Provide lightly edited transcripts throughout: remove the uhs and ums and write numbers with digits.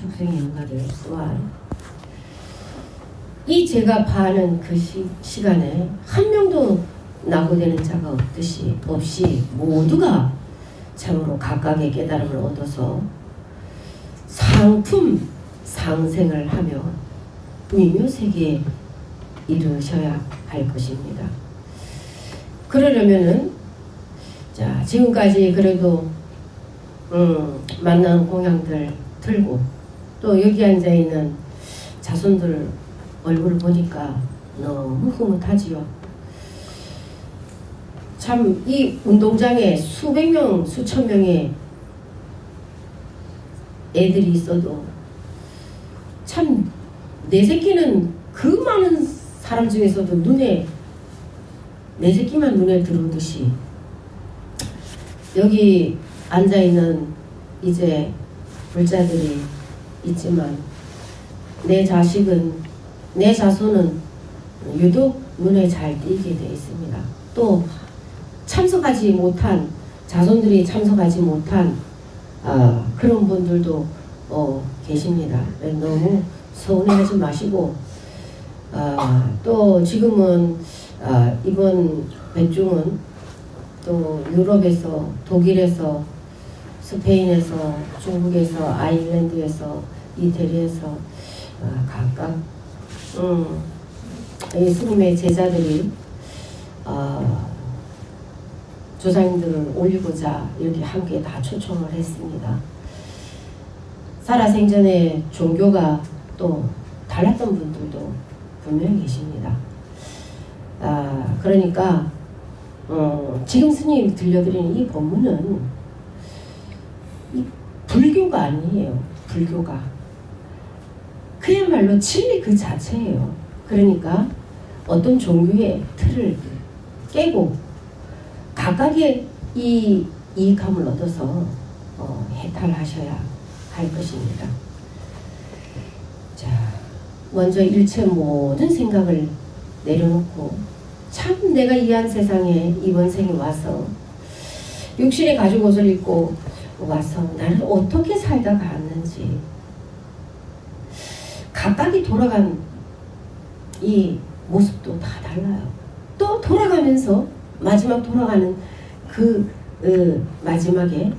축생의 연가들 또한 이 제가 파는 그 시간에 한 명도 낙오되는 자가 없이 모두가 참으로 각각의 깨달음을 얻어서 상품 상생을 하며 미묘세계에 이르셔야 할 것입니다. 그러려면은 자 지금까지 그래도 만난 공양들 들고 또 여기 앉아있는 자손들 얼굴을 보니까 너무 흐뭇하지요. 참 이 운동장에 수백 명, 수천 명의 애들이 있어도 참 내 새끼는 그 많은 사람 중에서도 내 새끼만 눈에 들어오듯이 여기 앉아있는 이제 불자들이 있지만 내 자손은 유독 눈에 잘 띄게 되어 있습니다. 또 참석하지 못한 자손들이 참석하지 못한 그런 분들도 계십니다. 너무 서운해하지 마시고 또 지금은 이번 백중은 또 유럽에서 독일에서 스페인에서 중국에서 아일랜드에서 이태리에서 각각 이 스님의 제자들이 조상님들을 올리고자 이렇게 함께 다 초청을 했습니다. 살아생전에 종교가 또 달랐던 분들도 분명히 계십니다. 그러니까 지금 스님이 들려드리는 이 법문은 이 불교가 아니에요. 불교가 그야말로 진리 그 자체예요. 그러니까 어떤 종교의 틀을 깨고 각각의 이 이익함을 얻어서 해탈하셔야 할 것입니다. 자, 먼저 일체 모든 생각을 내려놓고 참 내가 이한 세상에 이번 생에 와서 육신의 가죽 옷을 입고 와서 나는 어떻게 살다 갔는지 각각이 돌아간 이 모습도 다 달라요. 또 돌아가면서 마지막 돌아가는 그 마지막에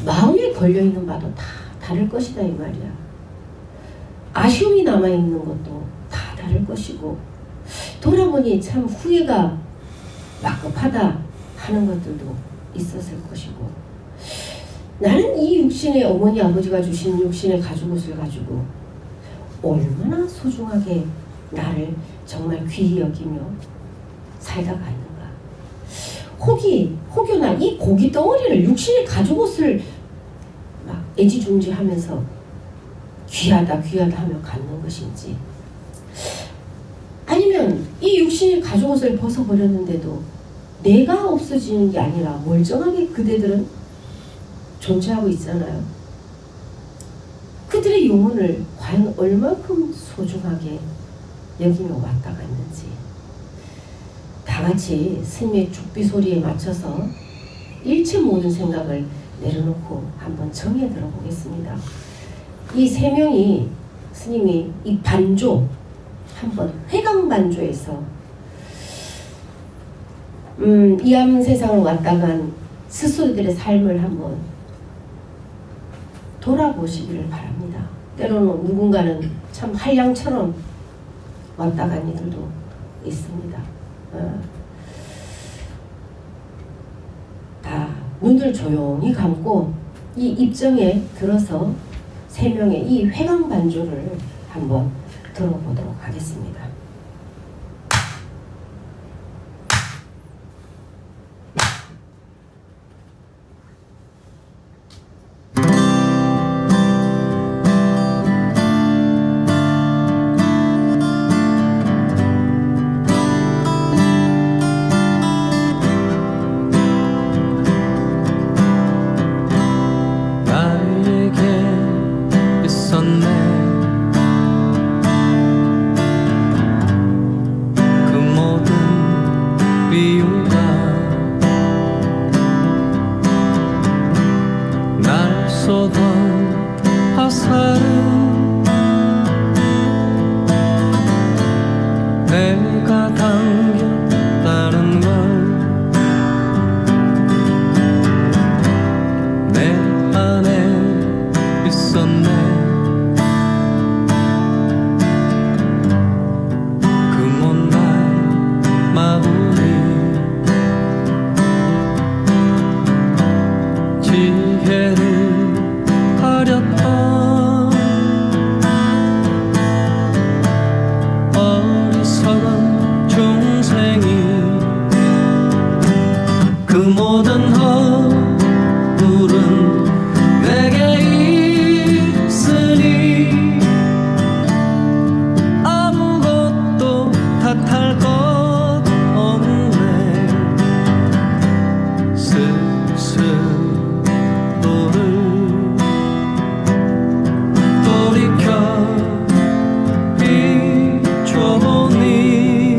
마음에 걸려있는 바도 다 다를 것이다 이 말이야. 아쉬움이 남아있는 것도 다 다를 것이고 돌아보니 참 후회가 막급하다 하는 것들도 있었을 것이고 나는 이 육신의 어머니 아버지가 주신 육신의 가죽옷을 가지고 얼마나 소중하게 나를 정말 귀히 여기며 살다 갔는가. 혹여나 이 고기 덩어리를 육신의 가죽옷을 막 애지중지하면서 귀하다 하며 갖는 것인지 아니면 이 육신의 가죽옷을 벗어버렸는데도 내가 없어지는 게 아니라 멀쩡하게 그대들은 존재하고 있잖아요. 그들의 영혼을 과연 얼만큼 소중하게 여기며 왔다 갔는지 다 같이 스님의 죽비 소리에 맞춰서 일체 모든 생각을 내려놓고 한번 정해 들어보겠습니다. 이 세 명이 스님이 이 반조 한번 회광반조에서 이암 세상을 왔다 간 스스로들의 삶을 한번 돌아보시기를 바랍니다. 때로는 누군가는 참 한량처럼 왔다 간 이들도 있습니다. 다 눈들 조용히 감고 이 입정에 들어서 세 명의 이 회광반조를 한번 들어보도록 하겠습니다. 날 쏟아 살은 내가 당겼다는 걸 내 안에 있었네. 그 못난 마음이 지혜를 가렸던 어리석은 중생이 그 모든 허물은 내게 있으니 아무것도 탓할 것 없네. 스스로를 돌이켜 비춰보니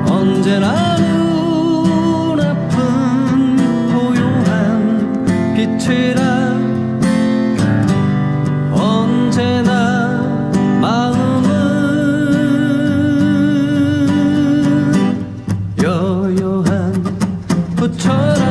언제나 눈아픈 고요한 빛이라. 언제나 마음은 여요한 부처라.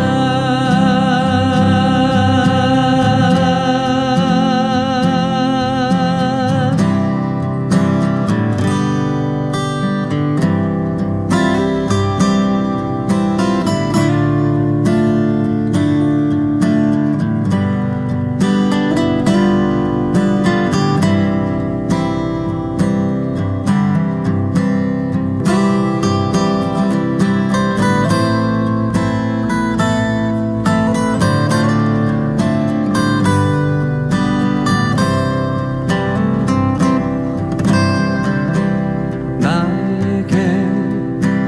나에게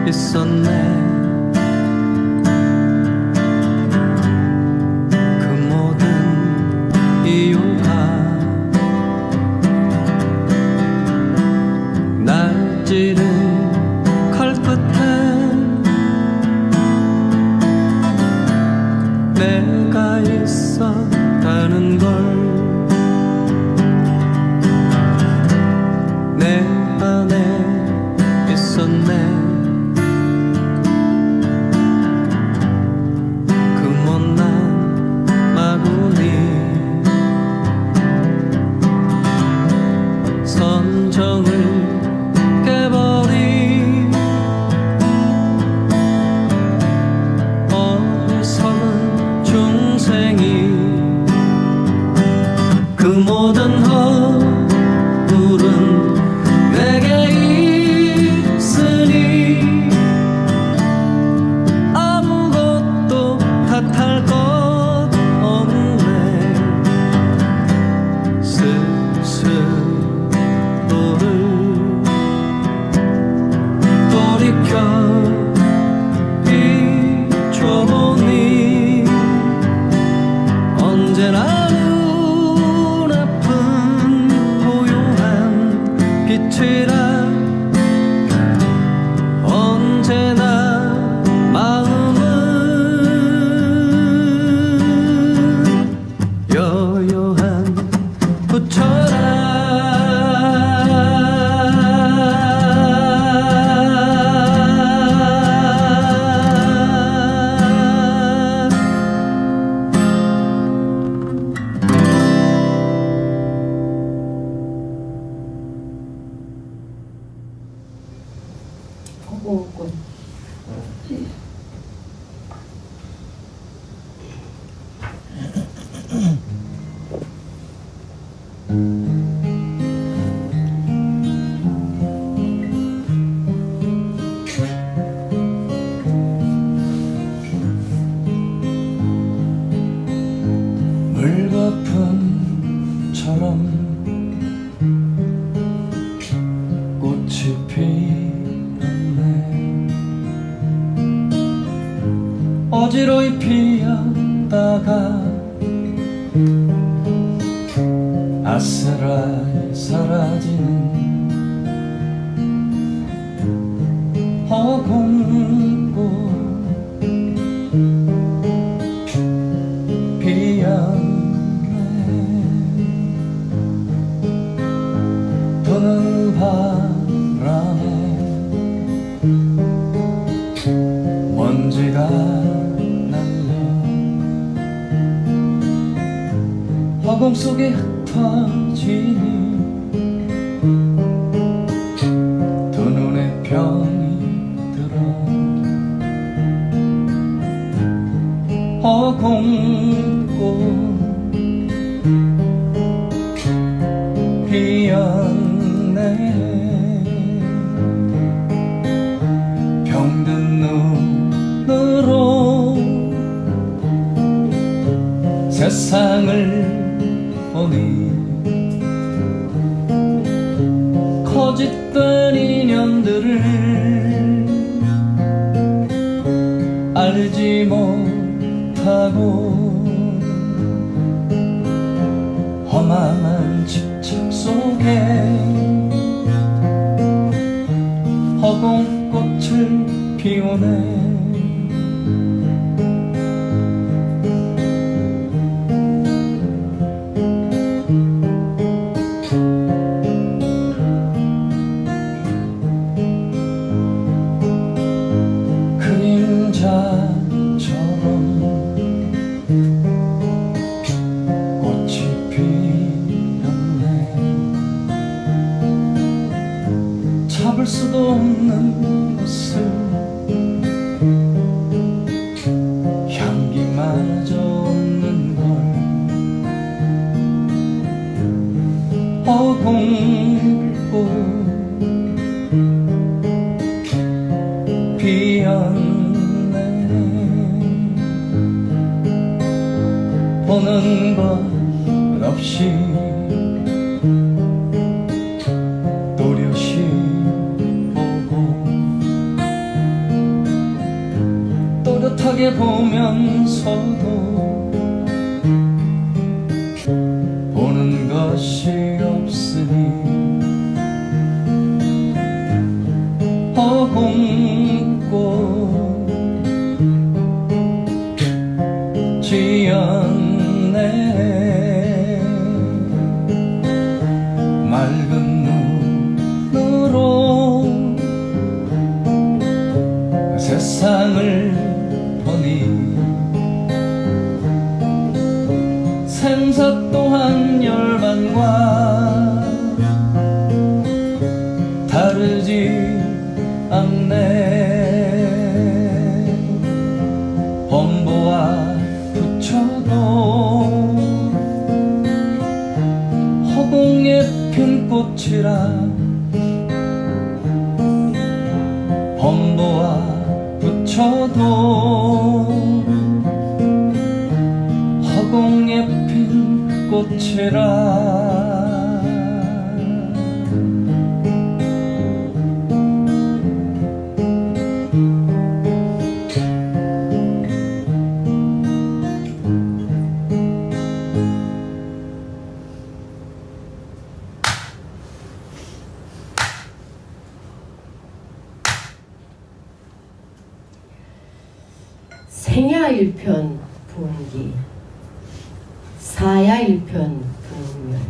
있었네. 그 모든 이유가 날 찌른 칼끝에 내가 있었다는 걸 내 안에 있었네. 그 못난 마구니 선정을 깨버린 어리석은 중생이 그 모든 허물은 내게 있으니 아무것도 탓할 것 없네. 스스로를 돌이켜 비춰보니 언제나 눈아픈 고요한 빛이라. 언제나 마음은 여요한 부처라. 고고 물거품처럼 꽃이 피었네. 어지러이 피었다가 아스라이 사라지는 허공꽃 피었네. 부는 바람에 먼지가 날려 허공 속에 흩어지니 두 눈에 병이 들어 허공꽃 피었네 병든 눈으로 세상을 보니 거짓된 인연들을 알지 못하고 험한 집착 속에 허공꽃을 피우네 그림자처럼 꽃이 피었네 잡을 수도 없는 것을 향기마저 없는 걸 허공꽃 피었네 보는 것 없이 또렷이 보고 또렷하게 보면서도 보는 것이 없으니 허공꽃 지었네 맑은 눈으로 세상을 보니 생사 또한 열반과 다르지 않네 범보와 부처도 허공에 핀 꽃이라 범보와 부처도 허공에 핀 꽃이라 생야일편 부운기 사야일편 부운멸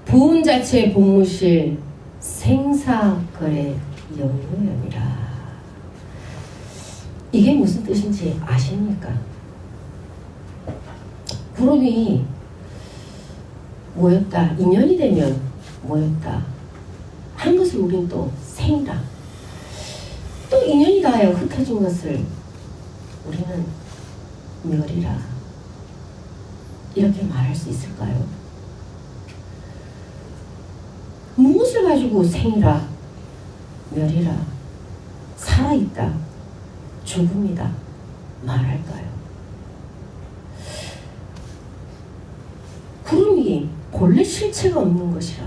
부운 자체 본무실 생사거래 영유염이라. 이게 무슨 뜻인지 아십니까? 구름이 모였다, 인연이 되면 모였다 한 것을 우린 또 생이라, 또 인연이 닿아야 흩어진 것을 우리는 멸이라 이렇게 말할 수 있을까요? 무엇을 가지고 생이라, 멸이라, 살아있다, 죽음이다 말할까요? 구름이 본래 실체가 없는 것이라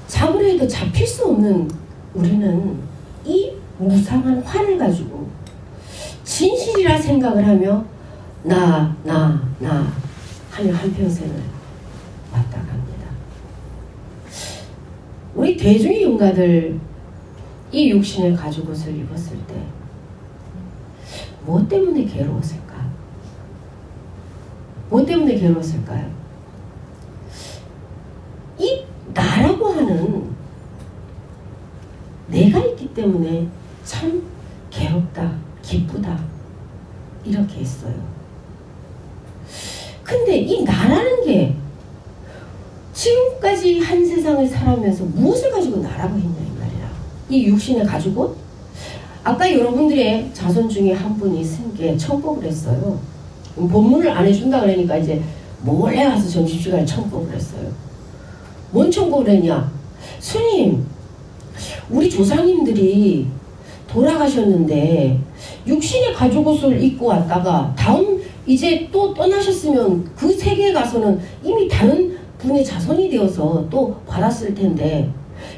잡으려 해도 잡힐 수 없는 우리는 이 무상한 화를 가지고 진실이라 생각을 하며 나 하며 한평생을 왔다 갑니다. 우리 대중의 용가들 이 육신의 가죽옷을 입었을 때 무엇 때문에 괴로웠을까? 무엇 때문에 괴로웠을까요? 있기 때문에 참 괴롭다, 기쁘다 이렇게 했어요. 근데 이 나라는 게 지금까지 한 세상을 살아오면서 무엇을 가지고 나라고 했냐 이 말이야. 이 육신의 가죽옷? 아까 여러분들의 자손 중에 한 분이 스님께 청법을 했어요. 본문을 안 해준다 그러니까 이제 몰래 가서 점심시간에 청법을 했어요. 뭔 청법을 했냐? 스님, 우리 조상님들이 돌아가셨는데 육신의 가죽옷을 입고 왔다가 다음 이제 또 떠나셨으면 그 세계에 가서는 이미 다른 분의 자손이 되어서 또 받았을 텐데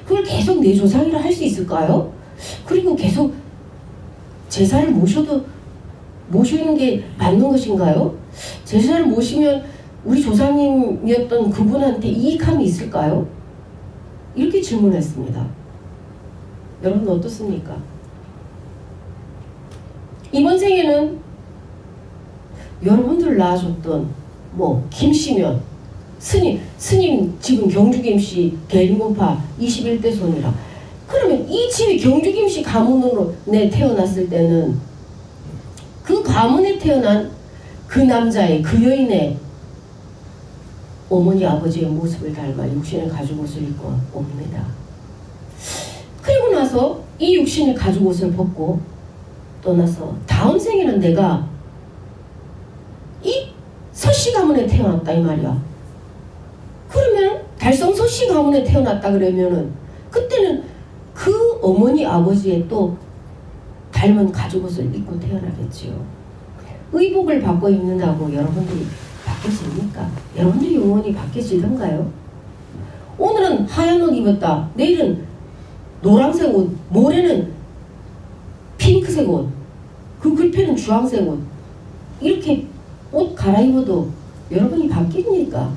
그걸 계속 내 조상이라 할 수 있을까요? 그리고 계속 제사를 모시는 게 맞는 것인가요? 제사를 모시면 우리 조상님이었던 그분한테 이익함이 있을까요? 이렇게 질문했습니다. 여러분 어떻습니까? 이번 생에는 여러분들 낳아줬던 김씨면 스님 지금 경주김씨 대림곤파 21대 손이라 그러면 이 집이 경주김씨 가문으로 태어났을 때는 그 가문에 태어난 그 남자의 그 여인의 어머니 아버지의 모습을 닮아 육신의 가죽옷을 입고 옵니다. 그리고 나서 이 육신의 가죽옷을 벗고 떠나서 다음 생에는 내가 이 서씨 가문에 태어났다 이 말이야. 그러면 달성 서씨 가문에 태어났다 그러면은 그때는 그 어머니 아버지의 또 닮은 가죽옷을 입고 태어나겠지요. 의복을 바꿔 입는다고 여러분들이 바뀌십니까? 여러분들이 영원히 바뀌시던가요? 오늘은 하얀 옷 입었다. 내일은 노란색 옷, 모레는 핑크색 옷, 그 글패는 주황색 옷. 이렇게 옷 갈아입어도 여러분이 바뀝니까?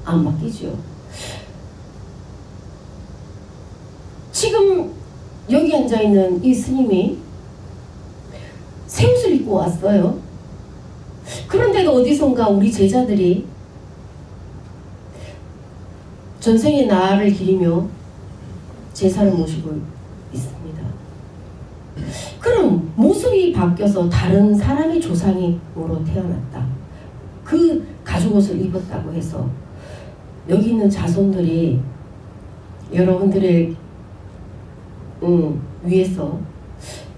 안 바뀌죠. 지금 여기 앉아있는 이 스님이 새 옷을 입고 왔어요. 그런데도 어디선가 우리 제자들이 전생의 나를 기리며 제사를 모시고 있습니다. 그럼 모습이 바뀌어서 다른 사람의 조상으로 태어났다. 그 가죽옷을 입었다고 해서 여기 있는 자손들이 여러분들의 위해서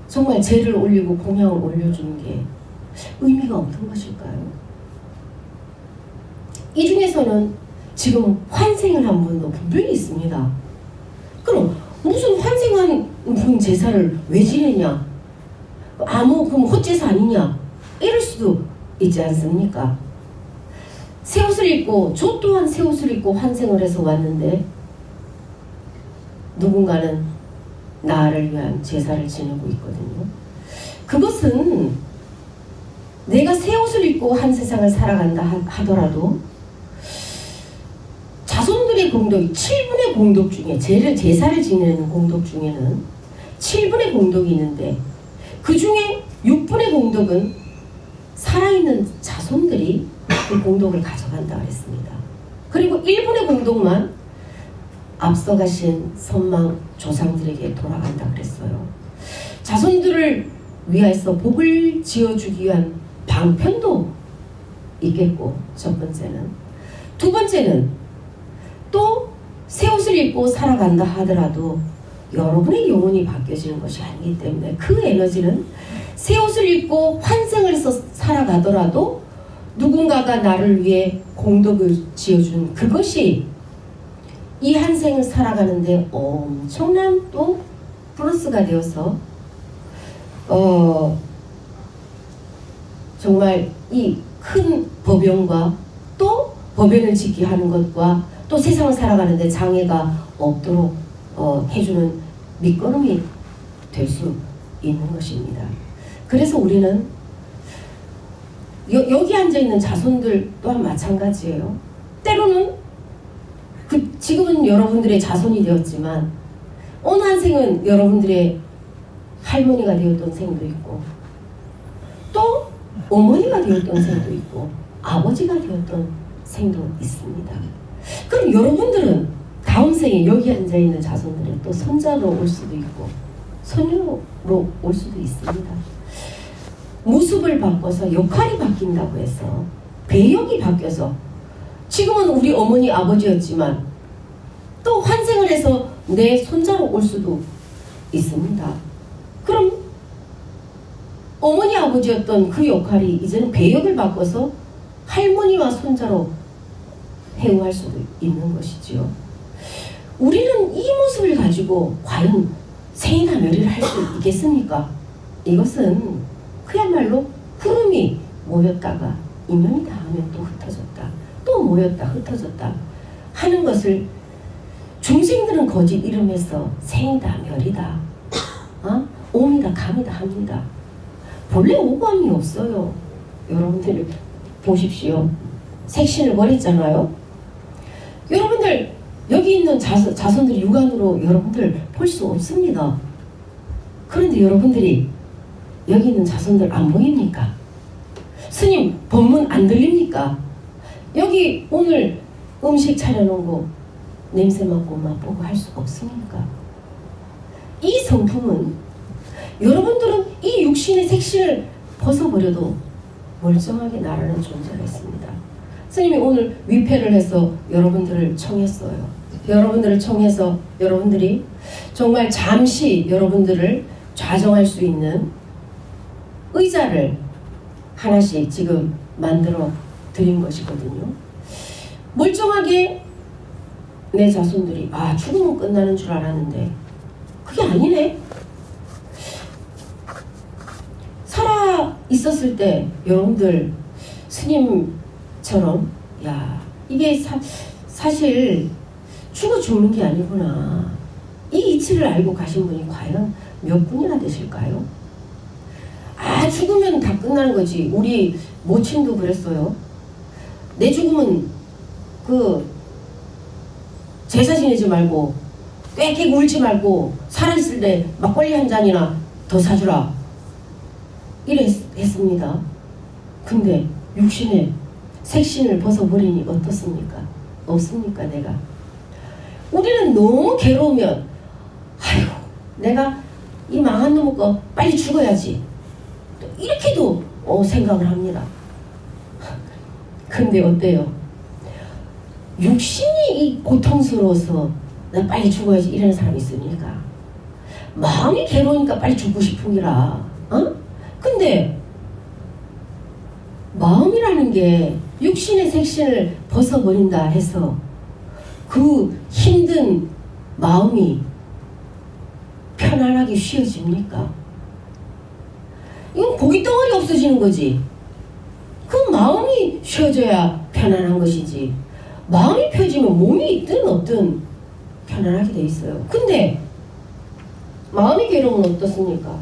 정말 제를 올리고 공양을 올려주는 게 의미가 없는 것일까요? 이 중에서는 지금 환생을 한 분도 분명히 있습니다. 그럼 무슨 환생한 분 제사를 왜 지내냐? 그럼 헛제사 아니냐? 이럴 수도 있지 않습니까? 새 옷을 입고 저 또한 새 옷을 입고 환생을 해서 왔는데 누군가는 나를 위한 제사를 지내고 있거든요. 그것은 내가 새 옷을 입고 한 세상을 살아간다 하더라도 자손들의 공덕, 7분의 공덕 중에 제사를 지내는 공덕 중에는 7분의 공덕이 있는데 그 중에 6분의 공덕은 살아있는 자손들이 그 공덕을 가져간다 그랬습니다. 그리고 1분의 공덕만 앞서가신 선망 조상들에게 돌아간다 그랬어요. 자손들을 위해서 복을 지어주기 위한 방편도 있겠고, 첫 번째는. 두 번째는 또 새 옷을 입고 살아간다 하더라도 여러분의 영혼이 바뀌어지는 것이 아니기 때문에 그 에너지는 새 옷을 입고 환생을 해서 살아가더라도 누군가가 나를 위해 공덕을 지어준 그것이 이 한 생을 살아가는데 엄청난 또 플러스가 되어서 정말 이 큰 법연과 또 법연을 지키게 하는 것과 또 세상을 살아가는데 장애가 없도록 해주는 밑거름이 될 수 있는 것입니다. 그래서 우리는 여기 앉아있는 자손들 또한 마찬가지예요. 때로는 지금은 여러분들의 자손이 되었지만 어느 한 생은 여러분들의 할머니가 되었던 생도 있고 또 어머니가 되었던 생도 있고 아버지가 되었던 생도 있습니다. 그럼 여러분들은 다음 생에 여기 앉아있는 자손들은 또 손자로 올 수도 있고 손녀로 올 수도 있습니다. 모습을 바꿔서 역할이 바뀐다고 해서 배역이 바뀌어서 지금은 우리 어머니 아버지였지만 또 환생을 해서 내 손자로 올 수도 있습니다. 그럼 어머니 아버지였던 그 역할이 이제는 배역을 바꿔서 할머니와 손자로 행할 수도 있는 것이지요. 우리는 이 모습을 가지고 과연 생이나 멸의를 할 수 있겠습니까? 이것은 그야말로 구름이 모였다가 인연이 닿으면 또 흩어졌다, 또 모였다 흩어졌다 하는 것을 중생들은 거짓 이름에서 생이다 멸이다, 오미다 감이다 합니다. 본래 오감이 없어요. 여러분들 보십시오. 색신을 버렸잖아요. 여러분들 여기 있는 자손들이 육안으로 여러분들 볼 수 없습니다. 그런데 여러분들이 여기 있는 자손들 안 보입니까? 스님 법문 안 들립니까? 여기 오늘 음식 차려놓은 거 냄새 맡고 맛보고 할 수 없습니까? 이 성품은 여러분들은 이 육신의 색신을 벗어버려도 멀쩡하게 나라는 존재가 있습니다. 스님이 오늘 위패를 해서 여러분들을 청했어요. 여러분들을 청해서 여러분들이 정말 잠시 여러분들을 좌정할 수 있는 의자를 하나씩 지금 만들어 드린 것이거든요. 멀쩡하게 내 자손들이 죽으면 끝나는 줄 알았는데 그게 아니네. 살아 있었을 때 여러분들 스님처럼 이게 사실 죽어 죽는 게 아니구나, 이 이치를 알고 가신 분이 과연 몇 분이나 되실까요? 죽으면 다 끝나는 거지. 우리 모친도 그랬어요. 내 죽으면 제사 지내지 말고 꽥꽥 울지 말고 살아있을 때 막걸리 한 잔이나 더 사주라 이랬습니다. 근데 육신의 색신을 벗어버리니 어떻습니까? 없습니까? 내가 우리는 너무 괴로우면 내가 이 망한 놈의 거 빨리 죽어야지 이렇게도 생각을 합니다. 근데 어때요? 육신이 이 고통스러워서 나 빨리 죽어야지 이러는 사람이 있으니까 마음이 괴로우니까 빨리 죽고 싶은 기라. 근데 마음이라는 게 육신의 색신을 벗어버린다 해서 그 힘든 마음이 편안하게 쉬어집니까? 이건 고깃 덩어리 없어지는 거지. 그 마음이 쉬어져야 편안한 것이지. 마음이 펴지면 몸이 있든 없든 편안하게 돼 있어요. 근데 마음이 괴로우면 어떻습니까?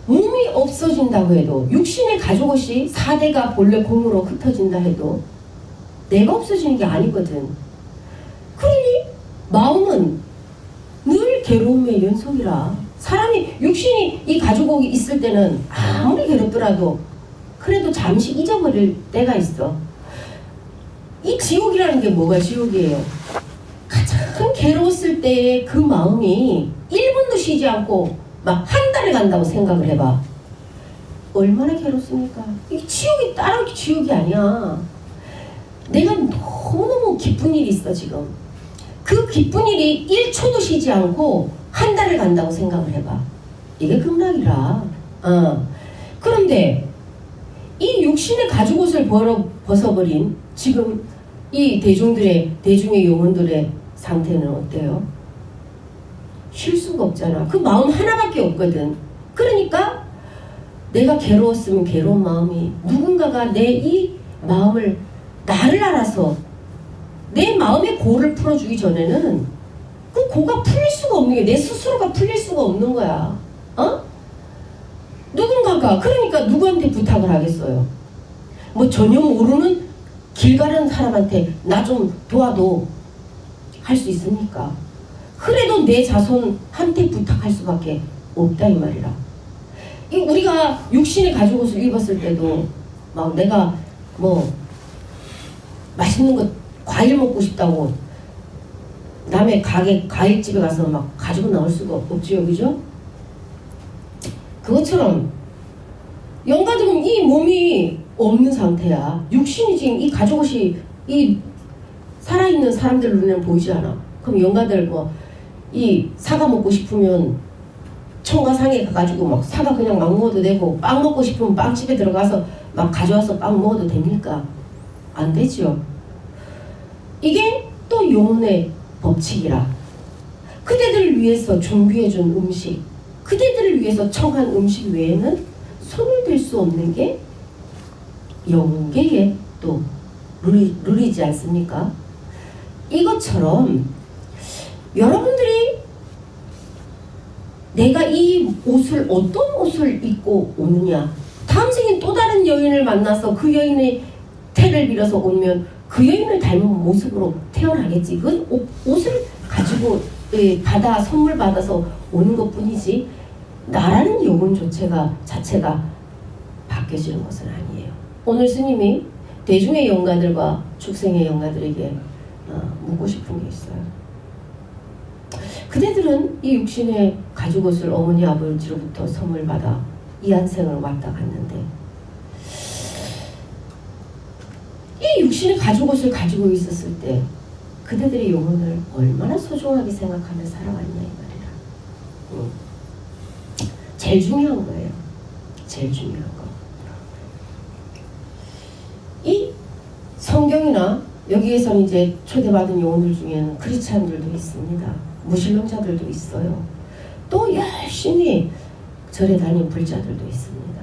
몸이 없어진다고 해도 육신의 가족옷이 4대가 본래 공으로 흩어진다 해도 내가 없어지는 게 아니거든. 그러니 마음은 늘 괴로움의 연속이라. 사람이 육신이 이 가족옷이 있을 때는 아무리 괴롭더라도 그래도 잠시 잊어버릴 때가 있어. 이 지옥이라는 게 뭐가 지옥이에요? 가장 괴로웠을 때의 그 마음이 1분도 쉬지 않고 막 한 달에 간다고 생각을 해봐. 얼마나 괴롭습니까? 이게 지옥이 따로 지옥이 아니야. 내가 너무너무 기쁜 일이 있어 지금. 그 기쁜 일이 1초도 쉬지 않고 한 달을 간다고 생각을 해봐. 이게 극락이라. 그런데 이 육신의 가죽옷을 벗어버린 지금 이 대중의 영혼들의 상태는 어때요? 쉴 수가 없잖아. 그 마음 하나밖에 없거든. 그러니까 내가 괴로웠으면 괴로운 마음이 누군가가 내 이 마음을 나를 알아서 내 마음의 고를 풀어주기 전에는 그 고가 풀릴 수가 없는 게 내 스스로가 풀릴 수가 없는 거야. 누군가가 그러니까 누구한테 부탁을 하겠어요? 뭐 전혀 모르는 길 가는 사람한테 나 좀 도와도 할 수 있습니까? 그래도 내 자손한테 부탁할 수밖에 없다 이 말이라. 우리가 육신의 가죽옷을 입었을 때도 막 내가 뭐 맛있는 거 과일 먹고 싶다고 남의 과일집에 가서 막 가지고 나올 수가 없지요, 그죠? 그것처럼 영가들은 이 몸이 없는 상태야. 육신이 지금 이 가족옷이 이 살아있는 사람들 눈에는 보이지 않아. 그럼 영가들 뭐 이 사과 먹고 싶으면 청가상에 가가지고 막 사과 그냥 막 먹어도 되고, 빵 먹고 싶으면 빵집에 들어가서 막 가져와서 빵 먹어도 됩니까? 안 되죠. 이게 또 영혼의 법칙이라. 그대들을 위해서 준비해준 음식, 그대들을 위해서 청한 음식 외에는 손을 댈 수 없는 게 영계의 또 룰이지 않습니까? 이것처럼 여러분들이 내가 이 옷을 어떤 옷을 입고 오느냐, 다음 생에 또 다른 여인을 만나서 그 여인의 태를 빌어서 오면 그 여인을 닮은 모습으로 태어나겠지. 그건 옷을 가지고 선물 받아서 오는 것 뿐이지, 나라는 영혼 자체가 바뀌어지는 것은 아니에요. 오늘 스님이 대중의 영가들과 축생의 영가들에게 묻고 싶은 게 있어요. 그대들은 이 육신의 가죽옷을 어머니 아버지로부터 선물 받아 이 한생을 왔다 갔는데, 이 육신의 가죽옷을 가지고 있었을 때 그대들의 영혼을 얼마나 소중하게 생각하며 살아왔냐 이 말이라. 제일 중요한 거예요. 제일 중요한 거. 이 성경이나 여기에서는 이제 초대받은 영혼들 중에는 크리스찬들도 있습니다. 무신론자들도 있어요. 또 열심히 절에 다니는 불자들도 있습니다.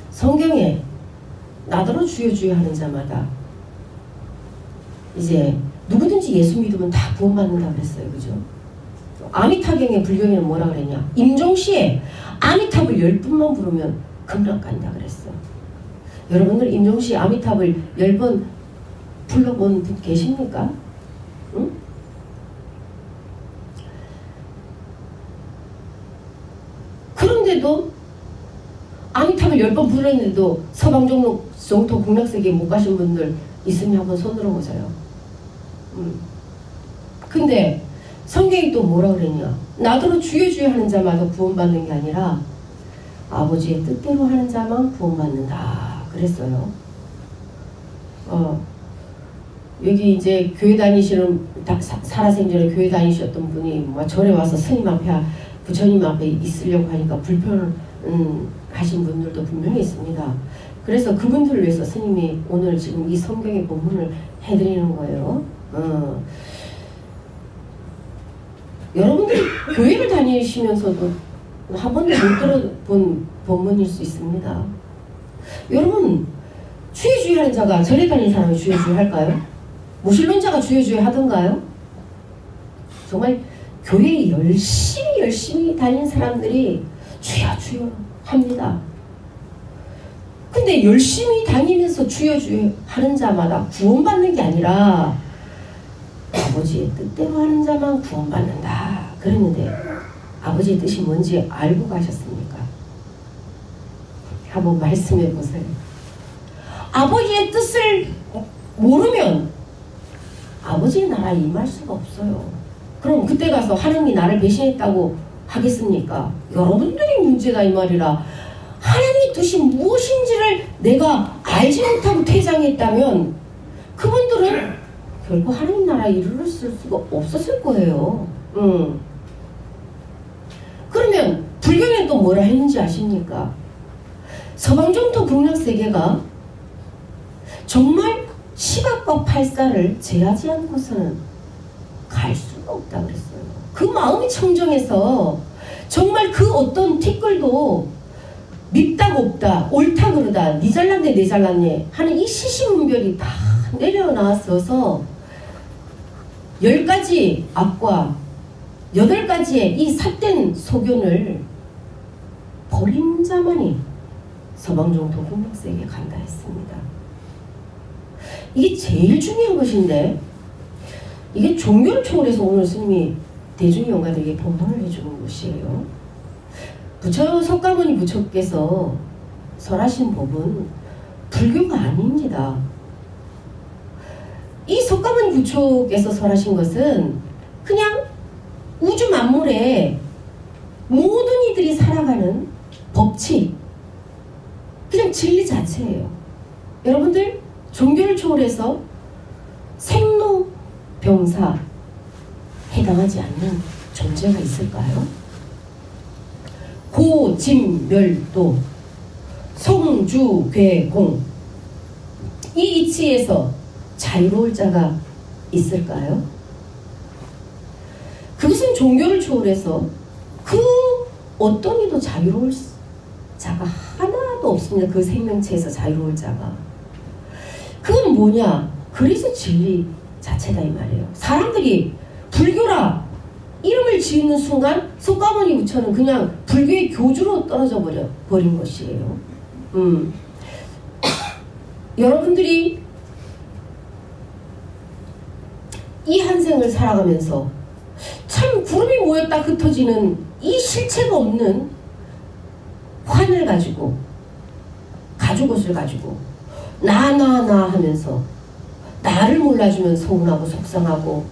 성경에 나더러 주여 주여 하는 자마다 이제 누구든지 예수 믿으면 다 구원받는다 그랬어요. 그죠? 아미타경의 불경에는 뭐라 그랬냐? 임종시에 아미탑을 10분만 부르면 극락 간다 그랬어. 여러분들 임종시에 아미탑을 10번 불러본 분 계십니까? 응? 그런데도 아미탑을 10번 불렀는데도 서방정토 극락세계에 못 가신 분들 있으면 한번 손 들어보세요. 근데 성경이 또 뭐라 그랬냐? 나더러 주여 주여 하는 자마다 구원받는 게 아니라 아버지의 뜻대로 하는 자만 구원받는다 그랬어요. 여기 이제 교회 다니시는 살아생전에 교회 다니셨던 분이 뭐 절에 와서 스님 앞에 부처님 앞에 있으려고 하니까 불편을 하신 분들도 분명히 있습니다. 그래서 그분들을 위해서 스님이 오늘 지금 이 성경의 본문을 해드리는 거예요. 여러분들이 교회를 다니시면서도 한 번도 못 들어본 본문일 수 있습니다. 여러분, 주여 주여 하는 자가 절에 다니는 사람이 주여 주여 할까요? 무신론자가 주여 주여 하던가요? 정말 교회에 열심히 다니는 사람들이 주여 주여 합니다. 근데 열심히 다니면서 주여 주여 하는 자마다 구원받는 게 아니라 아버지의 뜻대로 하는 자만 구원받는다 그랬는데, 아버지의 뜻이 뭔지 알고 가셨습니까? 한번 말씀해 보세요. 아버지의 뜻을 모르면 아버지의 나라에 임할 수가 없어요. 그럼 그때 가서 하나님이 나를 배신했다고 하겠습니까? 여러분들이 문제다 이 말이라. 하나님의 뜻이 무엇인지를 내가 알지 못하고 퇴장했다면 그분들은 결코 하나님 나라에 이르렀을 수가 없었을 거예요. 그러면 불경에 또 뭐라 했는지 아십니까? 서방정토 극락세계가 정말 시각과 팔사를 제하지 않은 곳은 갈 수가 없다 그랬어요. 그 마음이 청정해서 정말 그 어떤 티끌도 밉다 곱다 옳다 그르다 니 잘났네 내 잘났네 하는 이 시시문별이 다 내려나왔어서 10가지 악과 8가지의 이 삿된 소견을 버린 자만이 서방정토 극락세계에 간다 했습니다. 이게 제일 중요한 것인데, 이게 종교를 초월해서 오늘 스님이 대중의 영가들에게 법문을 해주는 것이에요. 부처 석가모니 부처께서 설하신 법은 불교가 아닙니다. 이 석가모니 부처께서 설하신 것은 그냥 우주 만물에 모든 이들이 살아가는 법칙, 그냥 진리 자체예요. 여러분들, 종교를 초월해서 생로병사 해당하지 않는 존재가 있을까요? 고진멸도, 성주괴공, 이 이치에서 자유로울 자가 있을까요? 그것은 종교를 초월해서 그 어떤 이도 자유로울 자가 하나도 없습니다. 그 생명체에서 자유로울 자가. 그건 뭐냐? 그래서 진리 자체다 이 말이에요. 사람들이 불교라 이름을 지으는 순간 석가모니 부처는 그냥 불교의 교주로 떨어져 버린 것이에요. 여러분들이 이 한 생을 살아가면서 참 구름이 모였다 흩어지는 이 실체가 없는 환을 가지고, 가죽옷을 가지고 나 하면서 나를 몰라주면 서운하고 속상하고,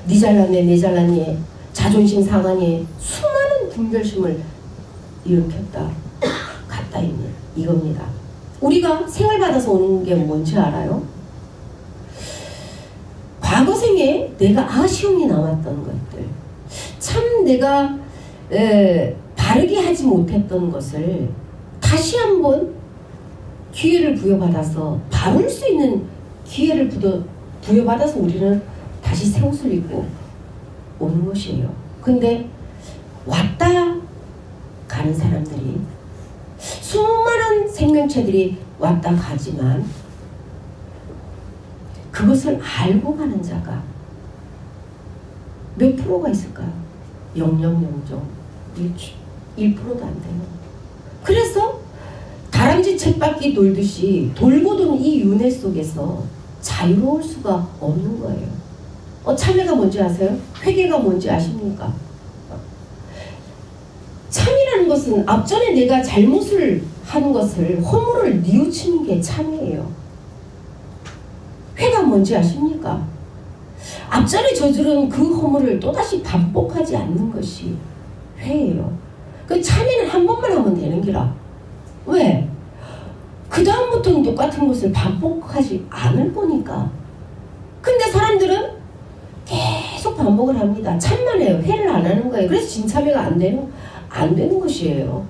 니 잘났네 내 잘났네 자존심 상하네, 수많은 분별심을 일으켰다 갔다 있는 이겁니다. 우리가 생을 받아서 오는 게 뭔지 알아요? 과거 생에 내가 아쉬움이 남았던 것들, 참 내가 바르게 하지 못했던 것을 다시 한번 기회를 부여받아서 바를 수 있는 기회를 부여받아서 우리는 다시 새 옷을 입고 오는 것이에요. 근데 왔다 가는 사람들이, 수많은 생명체들이 왔다 가지만 그것을 알고 가는 자가 몇 프로가 있을까요? 0.1%도 안 돼요. 그래서 다람쥐 쳇바퀴 돌듯이 돌고 도는 이 윤회 속에서 자유로울 수가 없는 거예요. 참회가 뭔지 아세요? 회개가 뭔지 아십니까? 참이라는 것은 앞전에 내가 잘못을 한 것을, 허물을 뉘우치는 게 참이에요. 회가 뭔지 아십니까? 앞전에 저지른 그 허물을 또다시 반복하지 않는 것이 회예요. 그 참회는 한 번만 하면 되는 기라. 왜? 그 다음부터는 똑같은 것을 반복하지 않을 거니까. 근데 사람들은 계속 반복을 합니다. 참만 해요. 회를 안 하는 거예요. 그래서 진참회가 안 되는 것이에요.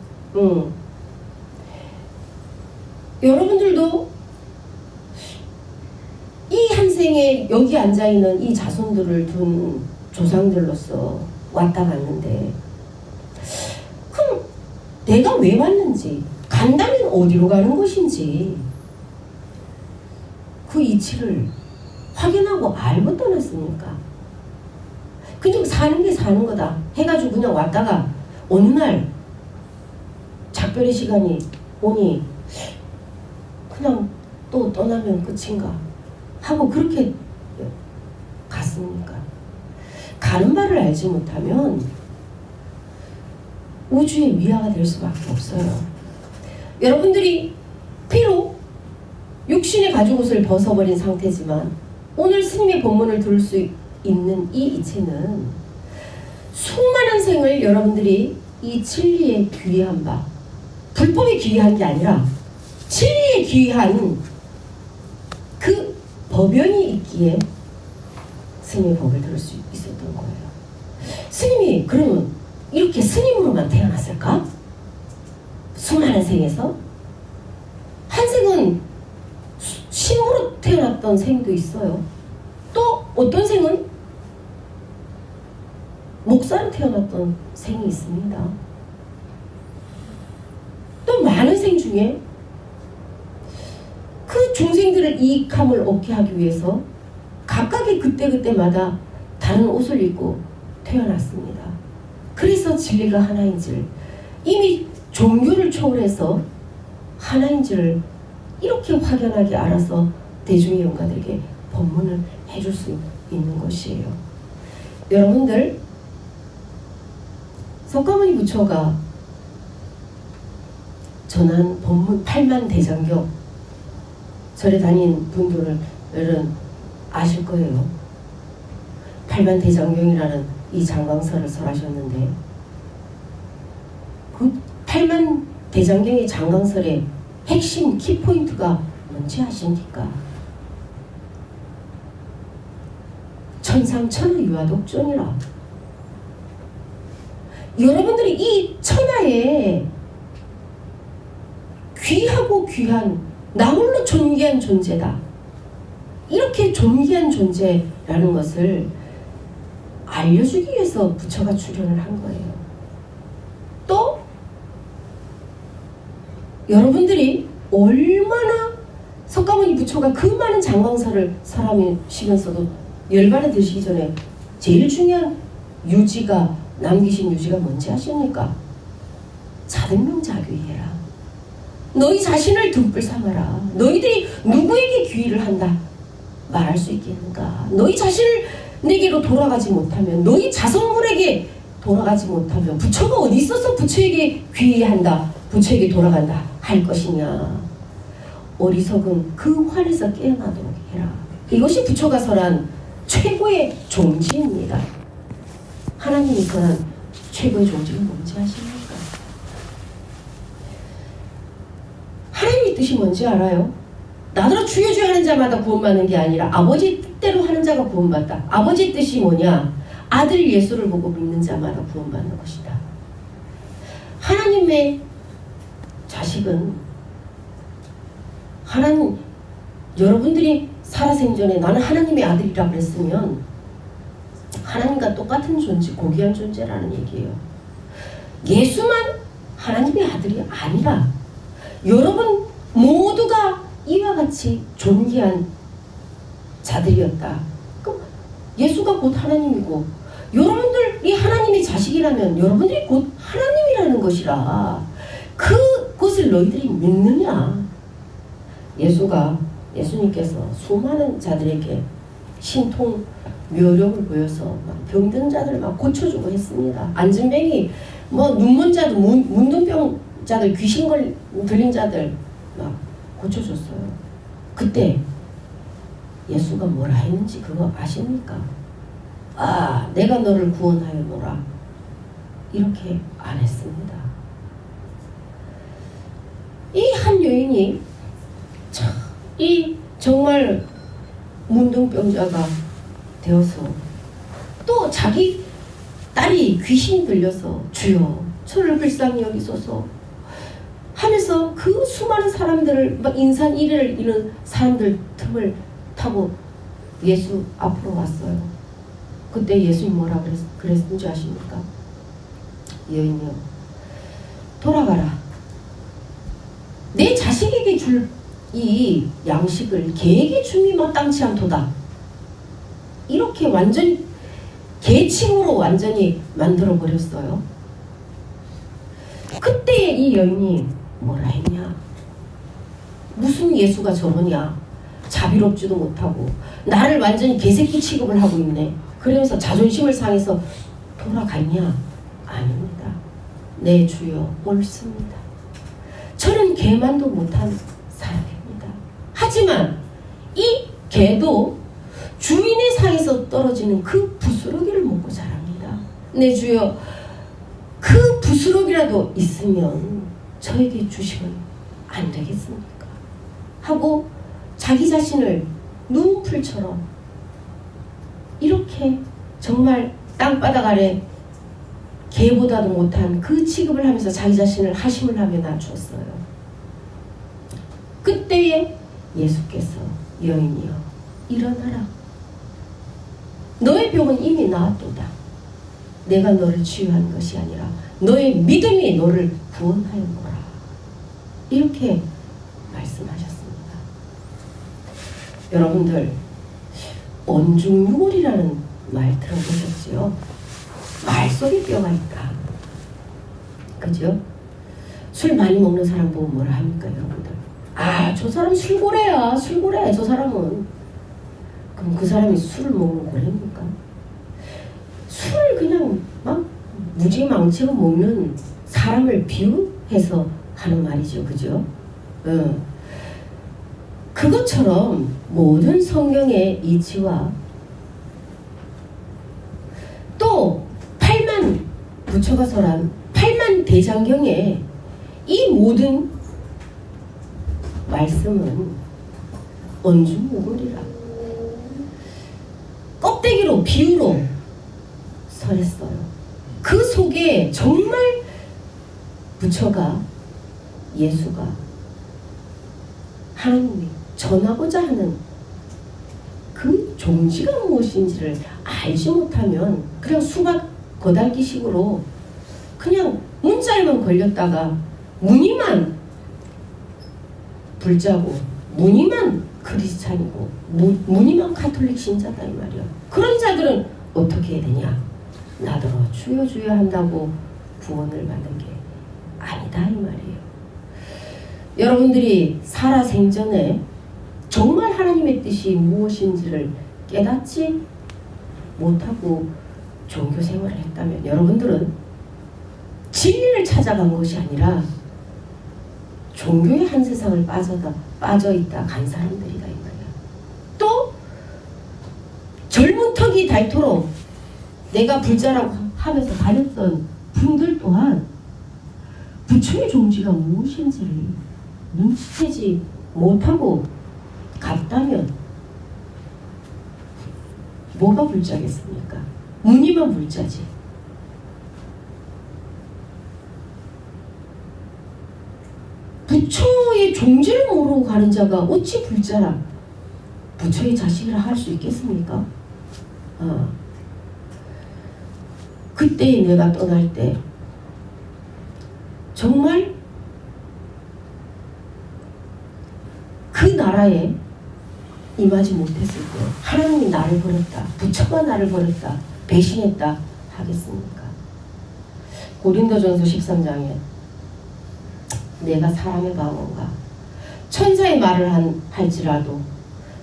여러분들도 이 한 생에 여기 앉아있는 이 자손들을 둔 조상들로서 왔다 갔는데, 그럼 내가 왜 왔는지, 간다면 어디로 가는 것인지 그 이치를 확인하고 알고 떠났습니까? 그냥 사는 게 사는 거다 해가지고 그냥 왔다가 어느 날 작별의 시간이 오니 그냥 또 떠나면 끝인가 하고 그렇게 갔습니까? 가는 바를 알지 못하면 우주의 미아가 될 수밖에 없어요. 여러분들이 비록 육신의 가죽옷을 벗어버린 상태지만 오늘 스님의 법문을 들을 수 있는 이 이체는 수많은 생을 여러분들이 이 진리에 귀한 바, 불법에 귀한 게 아니라 진리에 귀한 그 법연이 있기에 스님의 법을 들을 수 있었던 거예요. 스님이 그러면 이렇게 스님으로만 태어났을까? 수많은 생에서? 한 생은 신부로 태어났던 생도 있어요. 또 어떤 생은 목사로 태어났던 생이 있습니다. 또 많은 생 중에 그 중생들을 이익함을 얻게 하기 위해서 각각의 그때그때마다 다른 옷을 입고 태어났습니다. 그래서 진리가 하나인 줄, 이미 종교를 초월해서 하나인 줄 이렇게 확연하게 알아서 대중의 영가들에게 법문을 해줄 수 있는 것이에요. 여러분들, 석가모니 부처가 전한 법문 8만 대장경, 절에 다닌 분들은 아실 거예요. 팔만대장경이라는 이 장강서를 설하셨는데 그 팔만대장경의 장강설의 핵심 키포인트가 뭔지 아십니까? 천상천하 유아독존이라. 여러분들이 이 천하에 귀하고 귀한 나 홀로 존귀한 존재다. 이렇게 존귀한 존재라는 것을 알려주기 위해서 부처가 출현을 한 거예요. 또 여러분들이 얼마나 석가모니 부처가 그 많은 장강사를 설하시면서도 열반에 드시기 전에 제일 중요한 유지가 남기신 유지가 뭔지 아십니까? 자등명자귀해라. 너희 자신을 등불 삼아라. 너희들이 누구에게 귀의를 한다 말할 수 있겠는가? 너희 자신을 내게로 돌아가지 못하면, 너희 자성물에게 돌아가지 못하면 부처가 어디 있어서 부처에게 귀의한다, 부처에게 돌아간다 할 것이냐. 어리석은 그 환에서 깨어나도록 해라. 이것이 부처가 설한 최고의 종지입니다. 하나님이 설한 최고의 종지가 뭔지 아십니까? 하나님의 뜻이 뭔지 알아요? 나더러 주여 주여 하는 자마다 구원받는 게 아니라 아버지 뜻대로 하는 자가 구원받다. 아버지 뜻이 뭐냐? 아들 예수를 보고 믿는 자마다 구원받는 것이다. 하나님의 자식은 하나님, 여러분들이 살아생전에 나는 하나님의 아들이라고 그랬으면 하나님과 똑같은 존재, 고귀한 존재라는 얘기예요. 예수만 하나님의 아들이 아니라 여러분 모두가 이와 같이 존귀한 자들이었다. 그럼 예수가 곧 하나님이고 여러분들이 하나님의 자식이라면 여러분들이 곧 하나님이라는 것이라. 그것을 너희들이 믿느냐? 예수님께서 수많은 자들에게 신통 묘력을 보여서 막 병든 자들 막 고쳐주고 했습니다. 안진뱅이, 눈먼 자들, 문둥병 자들, 귀신 들린 자들 막 고쳐줬어요. 그때 예수가 뭐라 했는지 그거 아십니까? 아, 내가 너를 구원하였노라. 이렇게 안 했습니다. 이 한 여인이 이 정말 문둥병자가 되어서 또 자기 딸이 귀신이 들려서 주여 저를 불쌍히 여기소서 하면서 그 수많은 사람들을 막 인산 이래를 이는 사람들 틈을 타고 예수 앞으로 왔어요. 그때 예수님 뭐라 그랬는지 아십니까? 여인이여 돌아가라. 내 자식에게 줄 이 양식을 개에게 줌이 마땅치 않도다. 이렇게 완전 개칭으로 완전히 만들어 버렸어요. 그때 이 여인이 뭐라 했냐? 무슨 예수가 저러냐? 자비롭지도 못하고 나를 완전히 개새끼 취급을 하고 있네. 그러면서 자존심을 상해서 돌아갔냐? 아닙니다. 네 주여 옳습니다. 저는 개만도 못한 사람입니다. 하지만 이 개도 주인의 상에서 떨어지는 그 부스러기를 먹고 자랍니다. 네 주여 그 부스러기라도 있으면 저에게 주시면 안 되겠습니까? 하고 자기 자신을 눈풀처럼 이렇게 정말 땅바닥 아래 개보다도 못한 그 취급을 하면서 자기 자신을 하심을 하며 낮췄어요. 그때에 예수께서 여인이여 일어나라. 너의 병은 이미 나았도다. 내가 너를 치유한 것이 아니라 너의 믿음이 너를 구원하였노라. 이렇게 말씀하셨습니다. 여러분들 언중유골이라는 말 들어보셨지요? 말 속에 뼈가 있다. 그죠? 술 많이 먹는 사람 보면 뭐라 합니까 여러분들? 아, 저 사람 술고래야. 술고래 저 사람은. 그럼 그 사람이 술을 먹는 고래입니까? 술을 그냥 막 무지망치고 먹는 사람을 비유해서 하는 말이죠. 그죠? 그것처럼 모든 성경의 이치와 또 8만 부처가 설한 8만 대장경의 이 모든 말씀은 언중무골이라 껍데기로 비유로 설했어요. 그 속에 정말 부처가 예수가 하나님이 전하고자 하는 그 종지가 무엇인지를 알지 못하면 그냥 수박 거달기식으로 그냥 문자에만 걸렸다가 무늬만 불자고 무늬만 크리스찬이고 무늬만 카톨릭 신자다 이 말이야. 그런 자들은 어떻게 해야 되냐? 나더러 주여 주여 한다고 구원을 받는 게 아니다 이 말이에요. 여러분들이 살아생전에 정말 하나님의 뜻이 무엇인지를 깨닫지 못하고 종교 생활을 했다면 여러분들은 진리를 찾아간 것이 아니라 종교의 한 세상을 빠져있다 간 사람들이다 이 말이야. 또 젊은 턱이 닳도록 내가 불자라고 하면서 다녔던 분들 또한 부처의 종지가 무엇인지를 눈치채지 못하고 갔다면 뭐가 불자겠습니까? 무늬만 불자지. 부처의 종지를 모르고 가는 자가 어찌 불자라 부처의 자식이라 할 수 있겠습니까? 그때 내가 떠날 때 정말 그 나라에 임하지 못했을 때 하나님이 나를 버렸다, 부처가 나를 버렸다, 배신했다 하겠습니까? 고린도전서 13장에 내가 사람의 방언과 천사의 말을 할지라도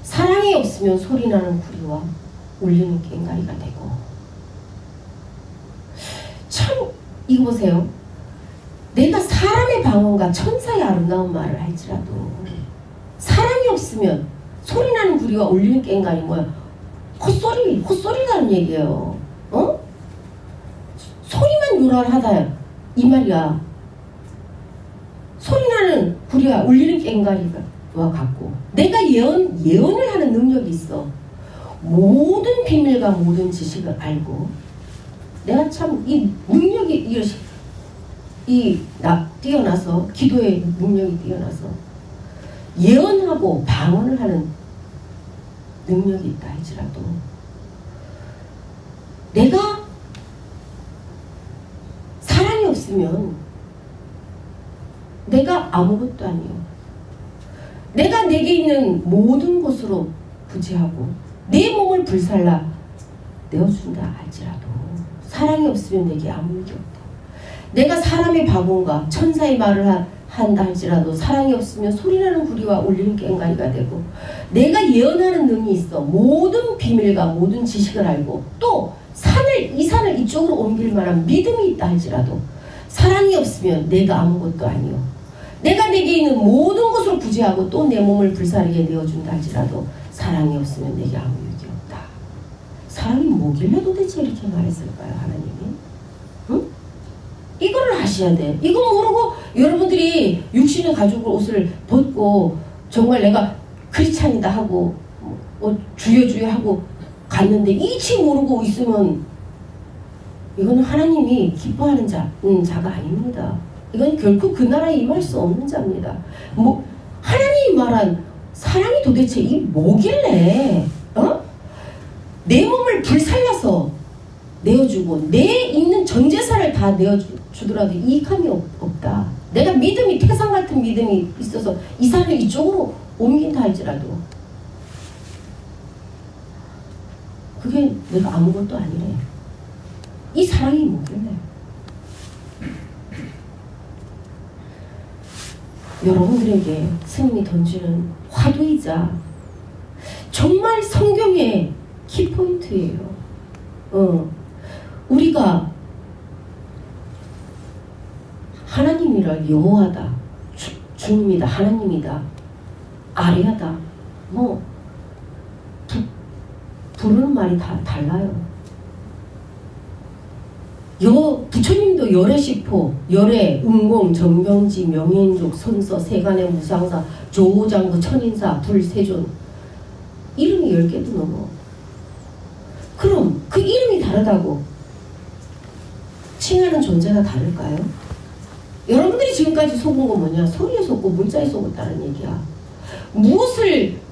사랑이 없으면 소리나는 구리와 울리는 꽹과리가 되고. 참 이거 보세요. 내가 사람의 방언과 천사의 아름다운 말을 할지라도 사랑이 없으면 소리나는 구리와 울리는 꽹과리 뭐야? 헛소리라는 얘기예요. 소리만 요란하다 이 말이야. 소리나는 구리와 울리는 꽹과리와 같고 내가 예언을 하는 능력이 있어. 모든 비밀과 모든 지식을 알고 내가 참 이 능력이 뛰어나서 기도의 능력이 뛰어나서 예언하고 방언을 하는 능력이 있다 할지라도 내가 사랑이 없으면 내가 아무것도 아니요. 내가 내게 있는 모든 것으로 부재하고 내 몸을 불살라 내어준다 할지라도 사랑이 없으면 내게 아무 일이 없다. 내가 사람의 방언과 천사의 말을 한다 할지라도 사랑이 없으면 소리나는 구리와 울리는 꽹과리가 되고 내가 예언하는 능이 있어 모든 비밀과 모든 지식을 알고 또 이 산을 이쪽으로 옮길 만한 믿음이 있다 할지라도 사랑이 없으면 내가 아무것도 아니요. 내가 내게 있는 모든 것으로 부재하고 또 내 몸을 불사르게 내어준다 할지라도 사랑이 없으면 내게 아무 일이 없다. 사랑이 뭐길래 도대체 이렇게 말했을까요, 하나님이? 응? 이거를 아셔야 돼. 이거 모르고 여러분들이 육신의 가죽 옷을 벗고 정말 내가 크리스찬이다 하고 주여 하고 갔는데 이치 모르고 있으면 이거는 하나님이 기뻐하는 자가 아닙니다. 이건 결코 그 나라에 임할 수 없는 자입니다. 하나님이 말한 사랑이 도대체 이 뭐길래 내 몸을 불살려서 내어주고 내 있는 전 재산을 다 내어주더라도 이익함이 없다. 내가 믿음이 태산 같은 믿음이 있어서 이 산을 이쪽으로 옮긴다 할지라도 그게 내가 아무것도 아니래. 이 사랑이 뭐길래? 여러분들에게 스님이 던지는 화두이자 정말 성경의 키포인트예요. 우리가 하나님이라 여호와다, 주님이다, 하나님이다 아리하다. 뭐 부르는 말이 다 달라요. 부처님도 열의 시포, 열의 은공, 정명지, 명인족, 선서, 세간의 무상사, 조장구, 천인사, 불세존 이름이 10개도 넘어. 그럼 그 이름이 다르다고 칭하는 존재가 다를까요? 여러분들이 지금까지 속은 건 뭐냐? 소리에 속고 문자에 속았다는 얘기야.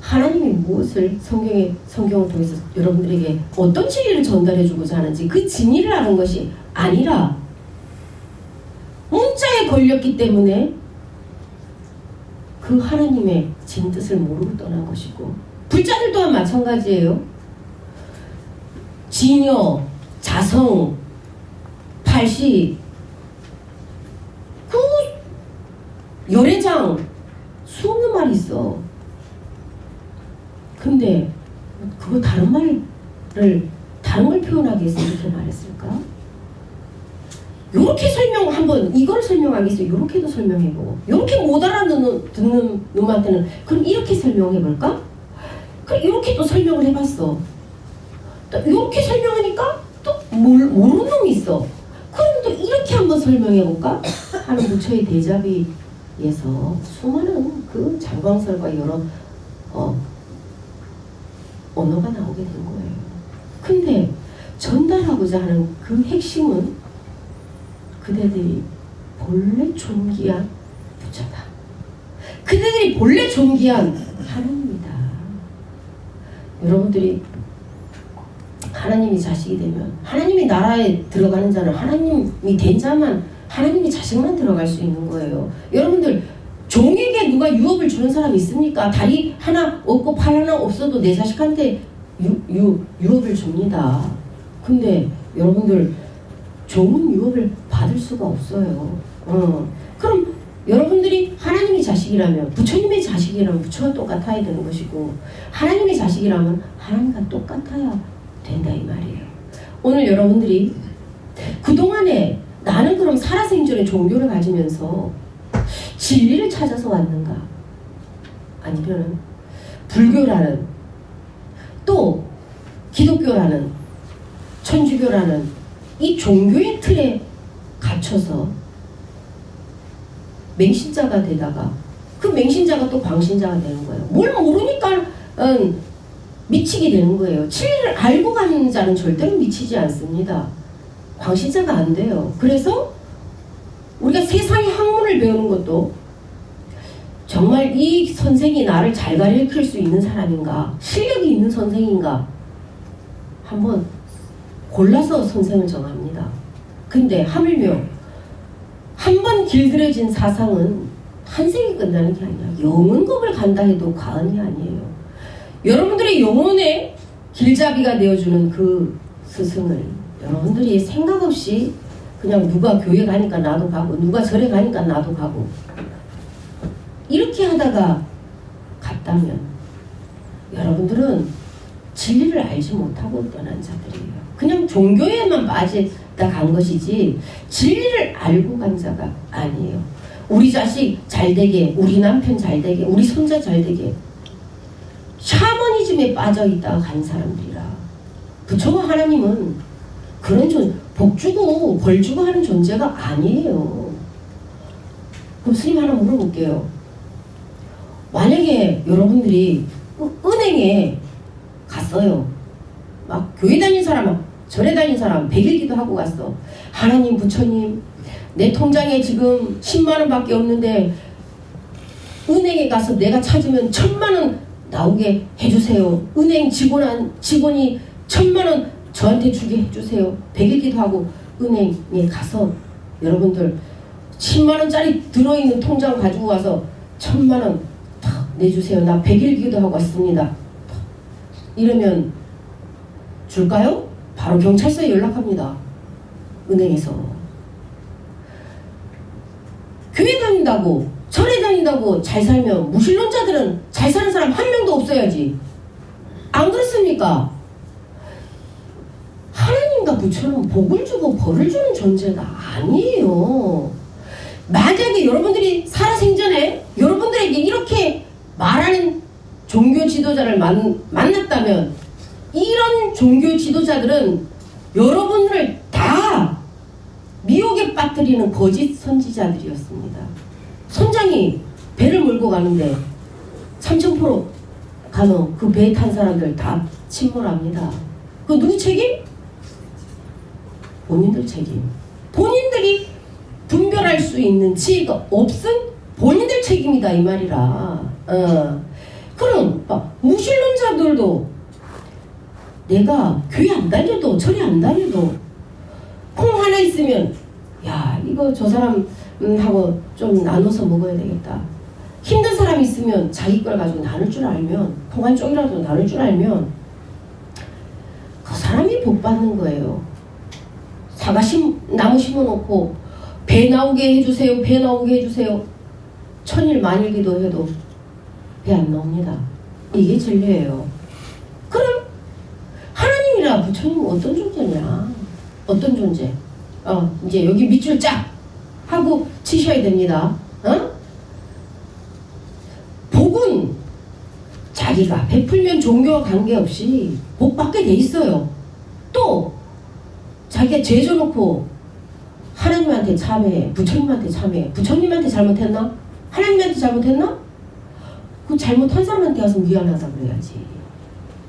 하나님이 무엇을 성경을 통해서 여러분들에게 어떤 진리를 전달해주고자 하는지 그 진리를 아는 것이 아니라 문자에 걸렸기 때문에 그 하나님의 진뜻을 모르고 떠난 것이고, 불자들 또한 마찬가지예요. 진여, 자성, 팔시, 그 열애장 수없는 말이 있어. 근데 그거 다른 걸 표현하기 위해서 이렇게 말했을까? 요렇게 한번 이걸 설명하기 위해서 요렇게도 설명해보고, 요렇게 못 알아듣는 놈한테는 그럼 이렇게 설명해볼까? 그럼 이렇게 또 설명을 해봤어. 또 이렇게 설명하니까 또 모르는 놈이 있어. 그럼 또 이렇게 한번 설명해볼까? 하는 부처의 대자비에서 수많은 그 장광설과 여러 언어가 나오게 된 거예요. 근데 전달하고자 하는 그 핵심은 그대들이 본래 존귀한 부처다. 그대들이 본래 존귀한 하나님이다. 여러분들이 하나님이 자식이 되면, 하나님이 나라에 들어가는 자는 하나님이 된 자만, 하나님이 자식만 들어갈 수 있는 거예요. 여러분들 종에게 누가 유업을 주는 사람이 있습니까? 다리 하나 없고 팔 하나 없어도 내 자식한테 유업을 줍니다. 근데 여러분들 종은 유업을 받을 수가 없어요. 그럼 여러분들이 하나님의 자식이라면, 부처님의 자식이라면 부처와 똑같아야 되는 것이고, 하나님의 자식이라면 하나님과 똑같아야 된다 이 말이에요. 오늘 여러분들이 그동안에 나는 그럼 살아생전에 종교를 가지면서 진리를 찾아서 왔는가? 아니면 불교라는, 또 기독교라는, 천주교라는 이 종교의 틀에 갇혀서 맹신자가 되다가 그 맹신자가 또 광신자가 되는 거예요. 뭘 모르니까 미치게 되는 거예요. 진리를 알고 가는 자는 절대로 미치지 않습니다. 광신자가 안 돼요. 그래서 우리가 세상의 학문을 배우는 것도 정말 이 선생이 나를 잘 가르칠 수 있는 사람인가, 실력이 있는 선생인가 한번 골라서 선생을 정합니다. 근데 하물며 한 번 길들여진 사상은 한 생이 끝나는 게 아니야. 영혼급을 간다 해도 과언이 아니에요. 여러분들의 영혼의 길잡이가 되어주는 그 스승을 여러분들이 생각 없이 그냥 누가 교회 가니까 나도 가고, 누가 절에 가니까 나도 가고, 이렇게 하다가 갔다면 여러분들은 진리를 알지 못하고 떠난 자들이에요. 그냥 종교에만 빠지다 간 것이지 진리를 알고 간 자가 아니에요. 우리 자식 잘 되게, 우리 남편 잘 되게, 우리 손자 잘 되게 샤머니즘에 빠져 있다가 간 사람들이라. 부처와 하나님은 그런 복 주고 벌 주고 하는 존재가 아니에요. 그럼 스님 하나 물어볼게요. 만약에 여러분들이 은행에 갔어요. 막 교회 다닌 사람, 절에 다닌 사람 100일기도 하고 갔어. 하나님, 부처님, 내 통장에 지금 10만 원밖에 없는데 은행에 가서 내가 찾으면 1000만 원 나오게 해주세요. 은행 직원이 1000만 원 저한테 주게 해주세요. 100일기도 하고 은행에 가서 여러분들 10만 원짜리 들어있는 통장 가지고 와서 1000만 원 탁 내주세요. 나 100일기도 하고 왔습니다. 이러면 줄까요? 바로 경찰서에 연락합니다. 은행에서. 교회 다닌다고, 절에 다닌다고 잘 살면 무신론자들은 잘 사는 사람 한 명도 없어야지. 안 그렇습니까? 하나님과 부처는 복을 주고 벌을 주는 존재가 아니에요. 만약에 여러분들이 살아생전에 여러분들에게 이렇게 말하는 종교 지도자를 만났다면 이런 종교 지도자들은 여러분을 다 미혹에 빠뜨리는 거짓 선지자들이었습니다. 선장이 배를 몰고 가는데 삼천포로 가는 그 배에 탄 사람들 다 침몰합니다. 그 누구 책임? 본인들 책임. 본인들이 분별할 수 있는 지혜가 없은 본인들 책임이다 이 말이라. 그럼 무신론자들도 내가 교회 안 다녀도 절에 안 다녀도 콩 하나 있으면 야 이거 저 사람 하고 좀 나눠서 먹어야 되겠다. 힘든 사람 있으면 자기 걸 가지고 나눌 줄 알면 콩 한 쪽이라도 나눌 줄 알면 그 사람이 복 받는 거예요. 나무 심어놓고 배 나오게 해주세요. 배 나오게 해주세요. 천일 만일 기도해도 배 안 나옵니다. 이게 진리예요. 그럼 하나님이라 부처님은 어떤 존재냐? 어떤 존재? 이제 여기 밑줄 쫙 하고 치셔야 됩니다. 복은 자기가 베풀면 종교와 관계없이 복 받게 돼 있어요. 또 자기가 죄 져놓고 하나님한테 참회, 부처님한테 참회. 부처님한테 잘못했나? 하나님한테 잘못했나? 그 잘못한 사람한테 가서 미안하다 그래야지.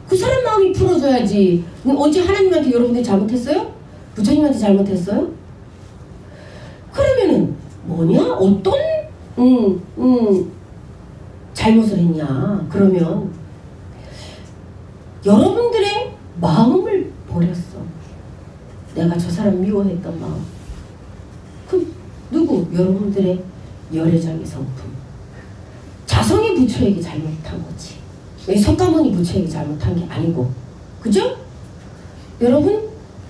그 사람 마음이 풀어줘야지. 언제 하나님한테 여러분들이 잘못했어요? 부처님한테 잘못했어요? 그러면은 뭐냐? 어떤 잘못을 했냐? 그러면 여러분들의 마음을 버렸어. 내가 저 사람 미워했던 마음. 그 누구? 여러분들의 열애장의 성품. 자성의 부처에게 잘못한 거지. 석가모니 부처에게 잘못한 게 아니고. 그죠? 여러분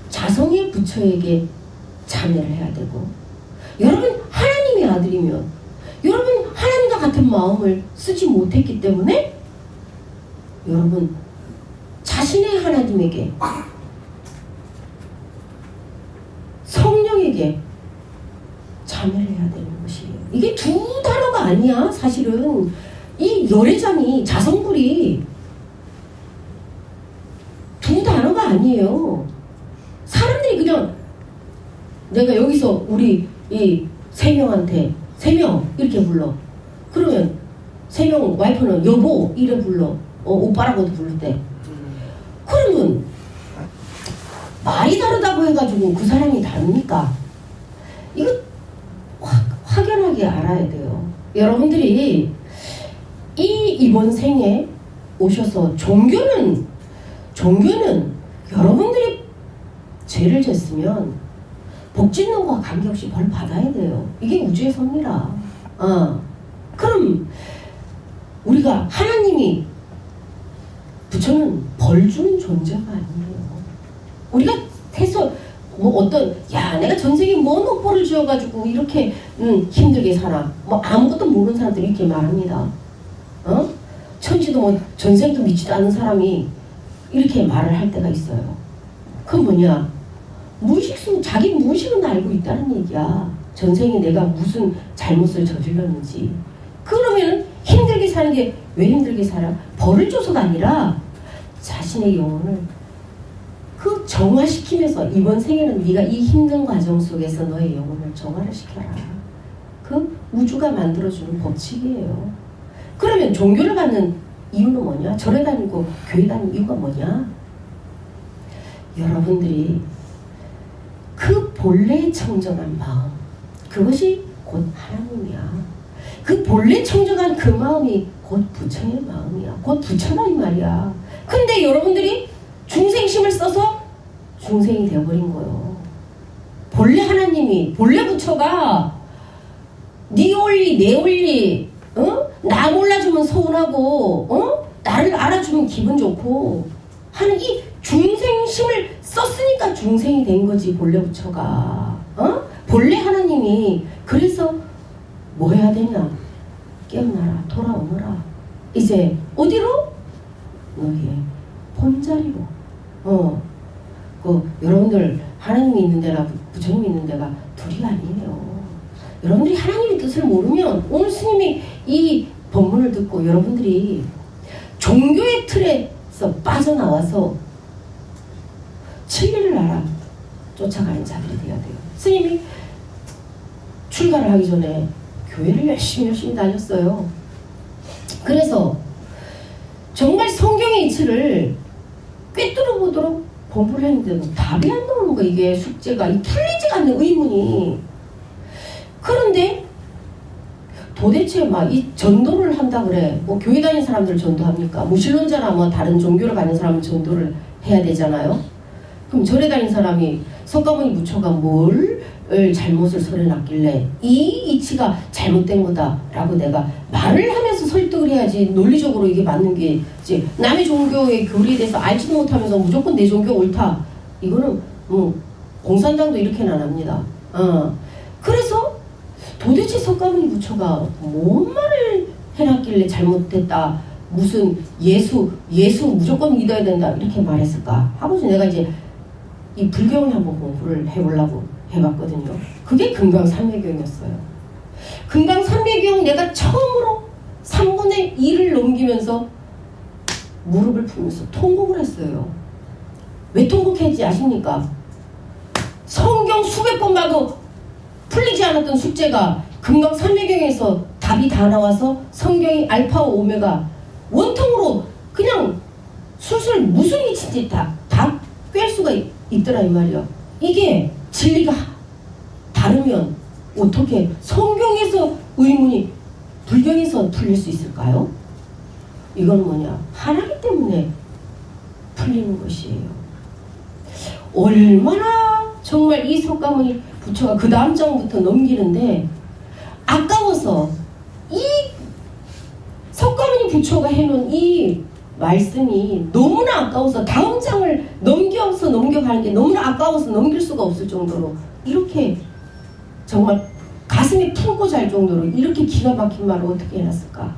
자성의 부처에게 참여를 해야 되고, 여러분 하나님의 아들이면 여러분 하나님과 같은 마음을 쓰지 못했기 때문에 여러분 자신의 하나님에게, 성령에게 참여를 해야 되는 것이에요. 이게 두 단어가 아니야. 사실은 이 열애장이, 자성불이 두 단어가 아니에요. 사람들이 그냥 내가 여기서 우리 이 세 명한테 세 명 이렇게 불러. 그러면 세 명 와이프는 여보 이래 불러. 오빠라고도 부를 때. 그러면 말이 다르다고 해가지고 그 사람이 다릅니까? 이거 확연하게 알아야 돼요. 여러분들이 이번 생에 오셔서 종교는 여러분들이 죄를 졌으면 복 짓는 거와 관계없이 벌 받아야 돼요. 이게 우주의 섭리라. 그럼 우리가 하나님이, 부처는 벌 주는 존재가 아니에요. 우리가 해서 내가 전생에 뭔 업보를 지어가지고 이렇게 힘들게 살아. 아무것도 모르는 사람들이 이렇게 말합니다. 천지도 전생도 믿지도 않는 사람이 이렇게 말을 할 때가 있어요. 그건 뭐냐? 자기 무의식은 알고 있다는 얘기야. 전생에 내가 무슨 잘못을 저질렀는지. 그러면 힘들게 사는 게 왜 힘들게 살아? 벌을 줘서가 아니라 자신의 영혼을 정화시키면서, 이번 생에는 네가 이 힘든 과정 속에서 너의 영혼을 정화를 시켜라. 그 우주가 만들어주는 법칙이에요. 그러면 종교를 받는 이유는 뭐냐? 절에 다니고 교회 다니는 이유가 뭐냐? 여러분들이 그 본래의 청정한 마음, 그것이 곧 하나님이야. 그 본래 청정한 그 마음이 곧 부처의 마음이야. 곧 부처라 이 말이야. 근데 여러분들이 중생심을 써서 중생이 되어버린 거예요. 본래 하나님이, 본래 부처가 네 원리 내 원리, 나 몰라주면 서운하고 나를 알아주면 기분 좋고 하는 이 중생심을 썼으니까 중생이 된 거지. 본래 부처가, 본래 하나님이. 그래서 뭐 해야 되냐? 깨어나라, 돌아오너라. 이제 어디로? 너희의 본자리로. 여러분들 하나님이 있는 데나 부처님이 있는 데가 둘이 아니에요. 여러분들이 하나님의 뜻을 모르면, 오늘 스님이 이 본문을 듣고 여러분들이 종교의 틀에서 빠져나와서 진리를 알아 쫓아가는 자들이 되어야 돼요. 스님이 출가를 하기 전에 교회를 열심히 다녔어요. 그래서 정말 성경의 이치를 꿰뚫어 보도록 공부를 했는데도 답이 안 나오는 거야. 이게 숙제가 풀리지가 않는 의문이. 그런데 도대체 막 이 전도를 한다 그래. 뭐 교회 다니는 사람들 전도합니까? 무신론자나 뭐 다른 종교를 가는 사람은 전도를 해야 되잖아요. 그럼 절에 다니는 사람이 석가모니 부처가 뭘 잘못을 설해놨길래 이 이치가 잘못된 거다라고 내가 말을 하면서 설득을 해야지. 논리적으로 이게 맞는 게 이제 남의 종교의 교리에 대해서 알지도 못하면서 무조건 내 종교 옳다. 이거는 뭐 공산당도 이렇게는 안 합니다. 그래서 도대체 석가모니 부처가 뭔 말을 해놨길래 잘못됐다. 무슨 예수 무조건 믿어야 된다 이렇게 말했을까 하고서 내가 이제 이 불경을 한번 공부를 해보려고 해봤거든요. 그게 금강산매경이었어요. 금강산매경 내가 처음으로 3분의 1을 넘기면서 무릎을 풀면서 통곡을 했어요. 왜 통곡했지 아십니까? 성경 수백 번 봐도 풀리지 않았던 숙제가 금강산매경에서 답이 다 나와서 성경이 알파와 오메가 원통으로 그냥 술술 무슨 이치인지 다 꿰할 수가 있더라 이 말이야. 이게 진리가 다르면 어떻게 성경에서 의문이 불경에서 풀릴 수 있을까요? 이건 뭐냐? 하나님 때문에 풀리는 것이에요. 얼마나 정말 이 석가모니 부처가 그 다음 장부터 넘기는데 아까워서 이 석가모니 부처가 해놓은 이 말씀이 너무나 아까워서 다음 장을 넘겨가는 게 너무나 아까워서 넘길 수가 없을 정도로 이렇게 정말 가슴에 품고 잘 정도로 이렇게 기가 막힌 말을 어떻게 해놨을까?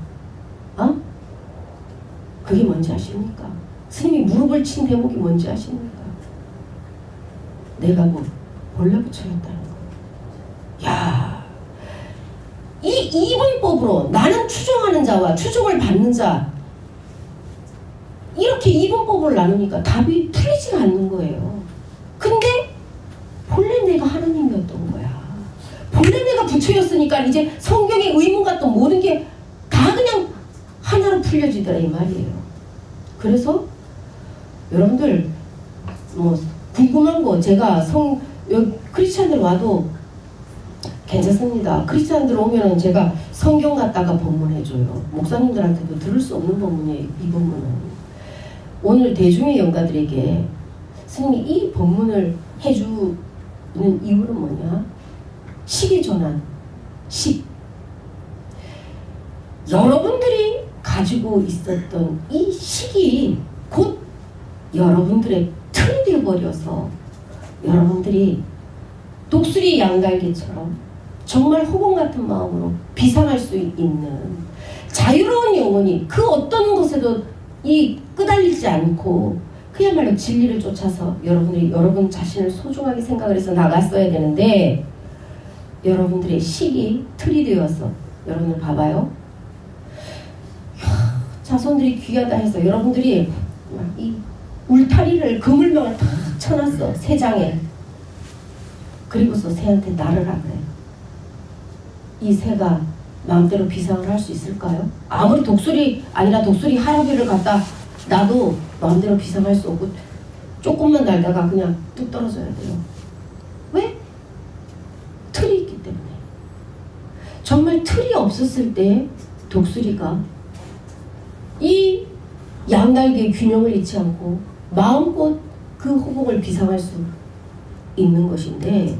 그게 뭔지 아십니까? 스님이 무릎을 친 대목이 뭔지 아십니까? 내가 뭐 본래부처였다는 거. 야, 이 이분법으로 나는 추종하는 자와 추종을 받는 자 이렇게 이분법을 나누니까 답이 풀리지가 않는 거예요. 근데 본래 내가 하나님이었던 거야. 본래 내가 부처였으니까 이제 성경의 의문 같던 모든 게 다 그냥 하나로 풀려지더라 이 말이에요. 그래서 여러분들 뭐 궁금한 거 제가 크리스찬들 와도 괜찮습니다. 크리스찬들 오면은 제가 성경 갖다가 법문해줘요. 목사님들한테도 들을 수 없는 법문이에요. 이 법문은. 오늘 대중의 영가들에게 스님이 이 법문을 해주는 이유는 뭐냐? 식의 전환. 식. 여러분들이 가지고 있었던 이 식이 곧 여러분들의 틀이 되어버려서 여러분들이 독수리 양갈개처럼 정말 호공 같은 마음으로 비상할 수 있는 자유로운 영혼이 그 어떤 것에도 이 끄달리지 않고 그야말로 진리를 쫓아서 여러분들이 여러분 자신을 소중하게 생각을 해서 나갔어야 되는데 여러분들의 식이 틀이 되어서 여러분들 봐봐요. 자손들이 귀하다 해서 여러분들이 이 울타리를 그물망을 탁 쳐놨어. 새 장에. 그리고서 새한테 날으라 그래. 이 새가 마음대로 비상을 할 수 있을까요? 아무리 독수리 아니라 독수리 할아비를 갖다 놔도 마음대로 비상할 수 없고 조금만 날다가 그냥 뚝 떨어져야 돼요. 왜? 틀이 있기 때문에. 정말 틀이 없었을 때 독수리가 이 양날개의 균형을 잃지 않고 마음껏 그 호복을 비상할 수 있는 것인데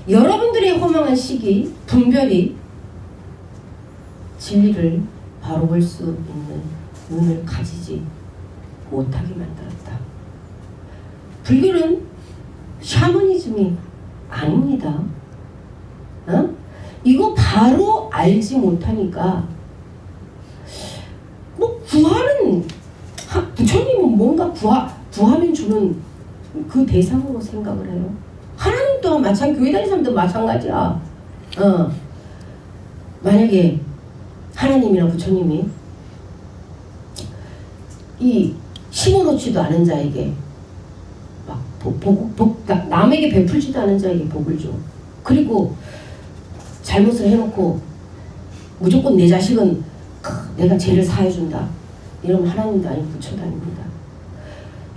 여러분들의 허망한 시기, 분별이 진리를 바로 볼 수 있는 눈을 가지지 못하게 만들었다. 불교는 샤머니즘이 아닙니다. 이거 바로 알지 못하니까 뭐 구하는 부처님은 뭔가 구하면 주는 그 대상으로 생각을 해요. 하나님 또한 마찬가지, 교회 다니는 사람도 마찬가지야. 만약에 하나님이나 부처님이 이 심어놓지도 않은 자에게 막 그러니까 남에게 베풀지도 않은 자에게 복을 줘. 그리고 잘못을 해놓고 무조건 내 자식은 내가 죄를 사해준다. 이러면 하나님도 아니고 부처도 아닙니다.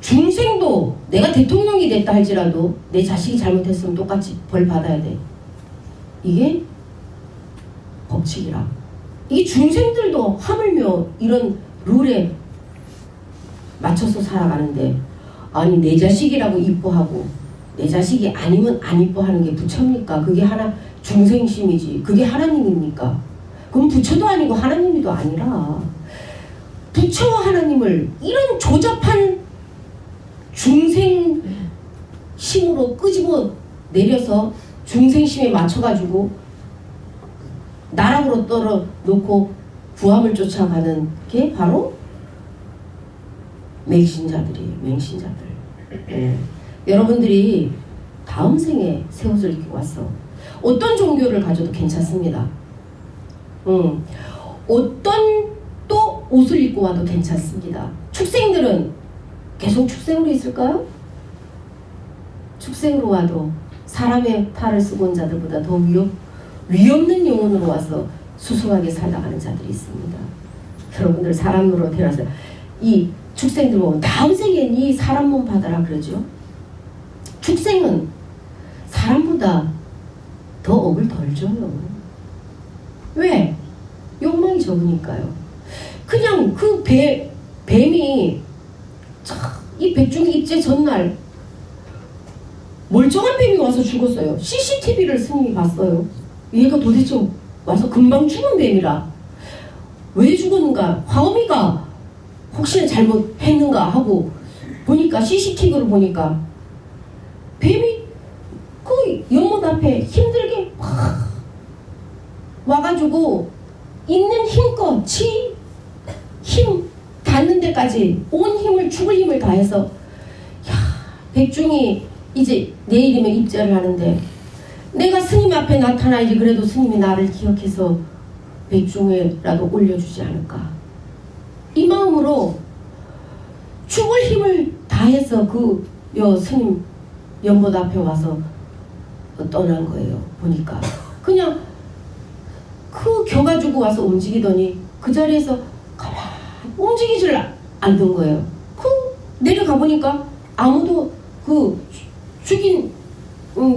중생도 내가 대통령이 됐다 할지라도 내 자식이 잘못했으면 똑같이 벌 받아야 돼. 이게 법칙이라. 이 중생들도 하물며 이런 룰에 맞춰서 살아가는데, 아니 내 자식이라고 이뻐하고 내 자식이 아니면 안 이뻐하는 게 부처입니까? 그게 하나 중생심이지. 그게 하나님입니까? 그럼 부처도 아니고 하나님도 아니라, 부처와 하나님을 이런 조잡한 중생심으로 끄집어 내려서 중생심에 맞춰가지고 나락으로 떨어놓고 구함을 쫓아가는 게 바로 맹신자들이에요. 맹신자들. 여러분들이 다음 생에 새 옷을 입고 왔어. 어떤 종교를 가져도 괜찮습니다. 어떤 또 옷을 입고 와도 괜찮습니다. 축생들은 계속 축생으로 있을까요? 축생으로 와도 사람의 탈을 쓰고 온 자들보다 더 위없는 영혼으로 와서 수수하게 살아가는 자들이 있습니다. 여러분들 사람으로 태어나서 이 축생들 보면 다음 생엔 이 사람 몸 받아라 그러죠. 축생은 사람보다 더 업을 덜 줘요. 왜? 욕망이 적으니까요. 그냥 그 뱀이 이 백중이 입제 전날 멀쩡한 뱀이 와서 죽었어요. CCTV를 스님이 봤어요. 얘가 도대체 와서 금방 죽은 뱀이라 왜 죽었는가, 화엄이가 혹시나 잘못했는가 하고 보니까, CCTV를 보니까 뱀이 그 연못 앞에 힘들게 막 와가지고 있는 힘껏 힘 닿는 데까지 온 힘을, 죽을 힘을 다해서, 야, 백중이 이제 내일이면 입제를 하는데 내가 스님 앞에 나타나야지. 그래도 스님이 나를 기억해서 백중에라도 올려주지 않을까. 이 마음으로 죽을 힘을 다해서 그 스님 연못 앞에 와서 떠난 거예요. 보니까 그냥 그 겨가지고 와서 움직이더니 그 자리에서 가만히 움직이질 않던 거예요. 그 내려가 보니까 아무도 그 죽인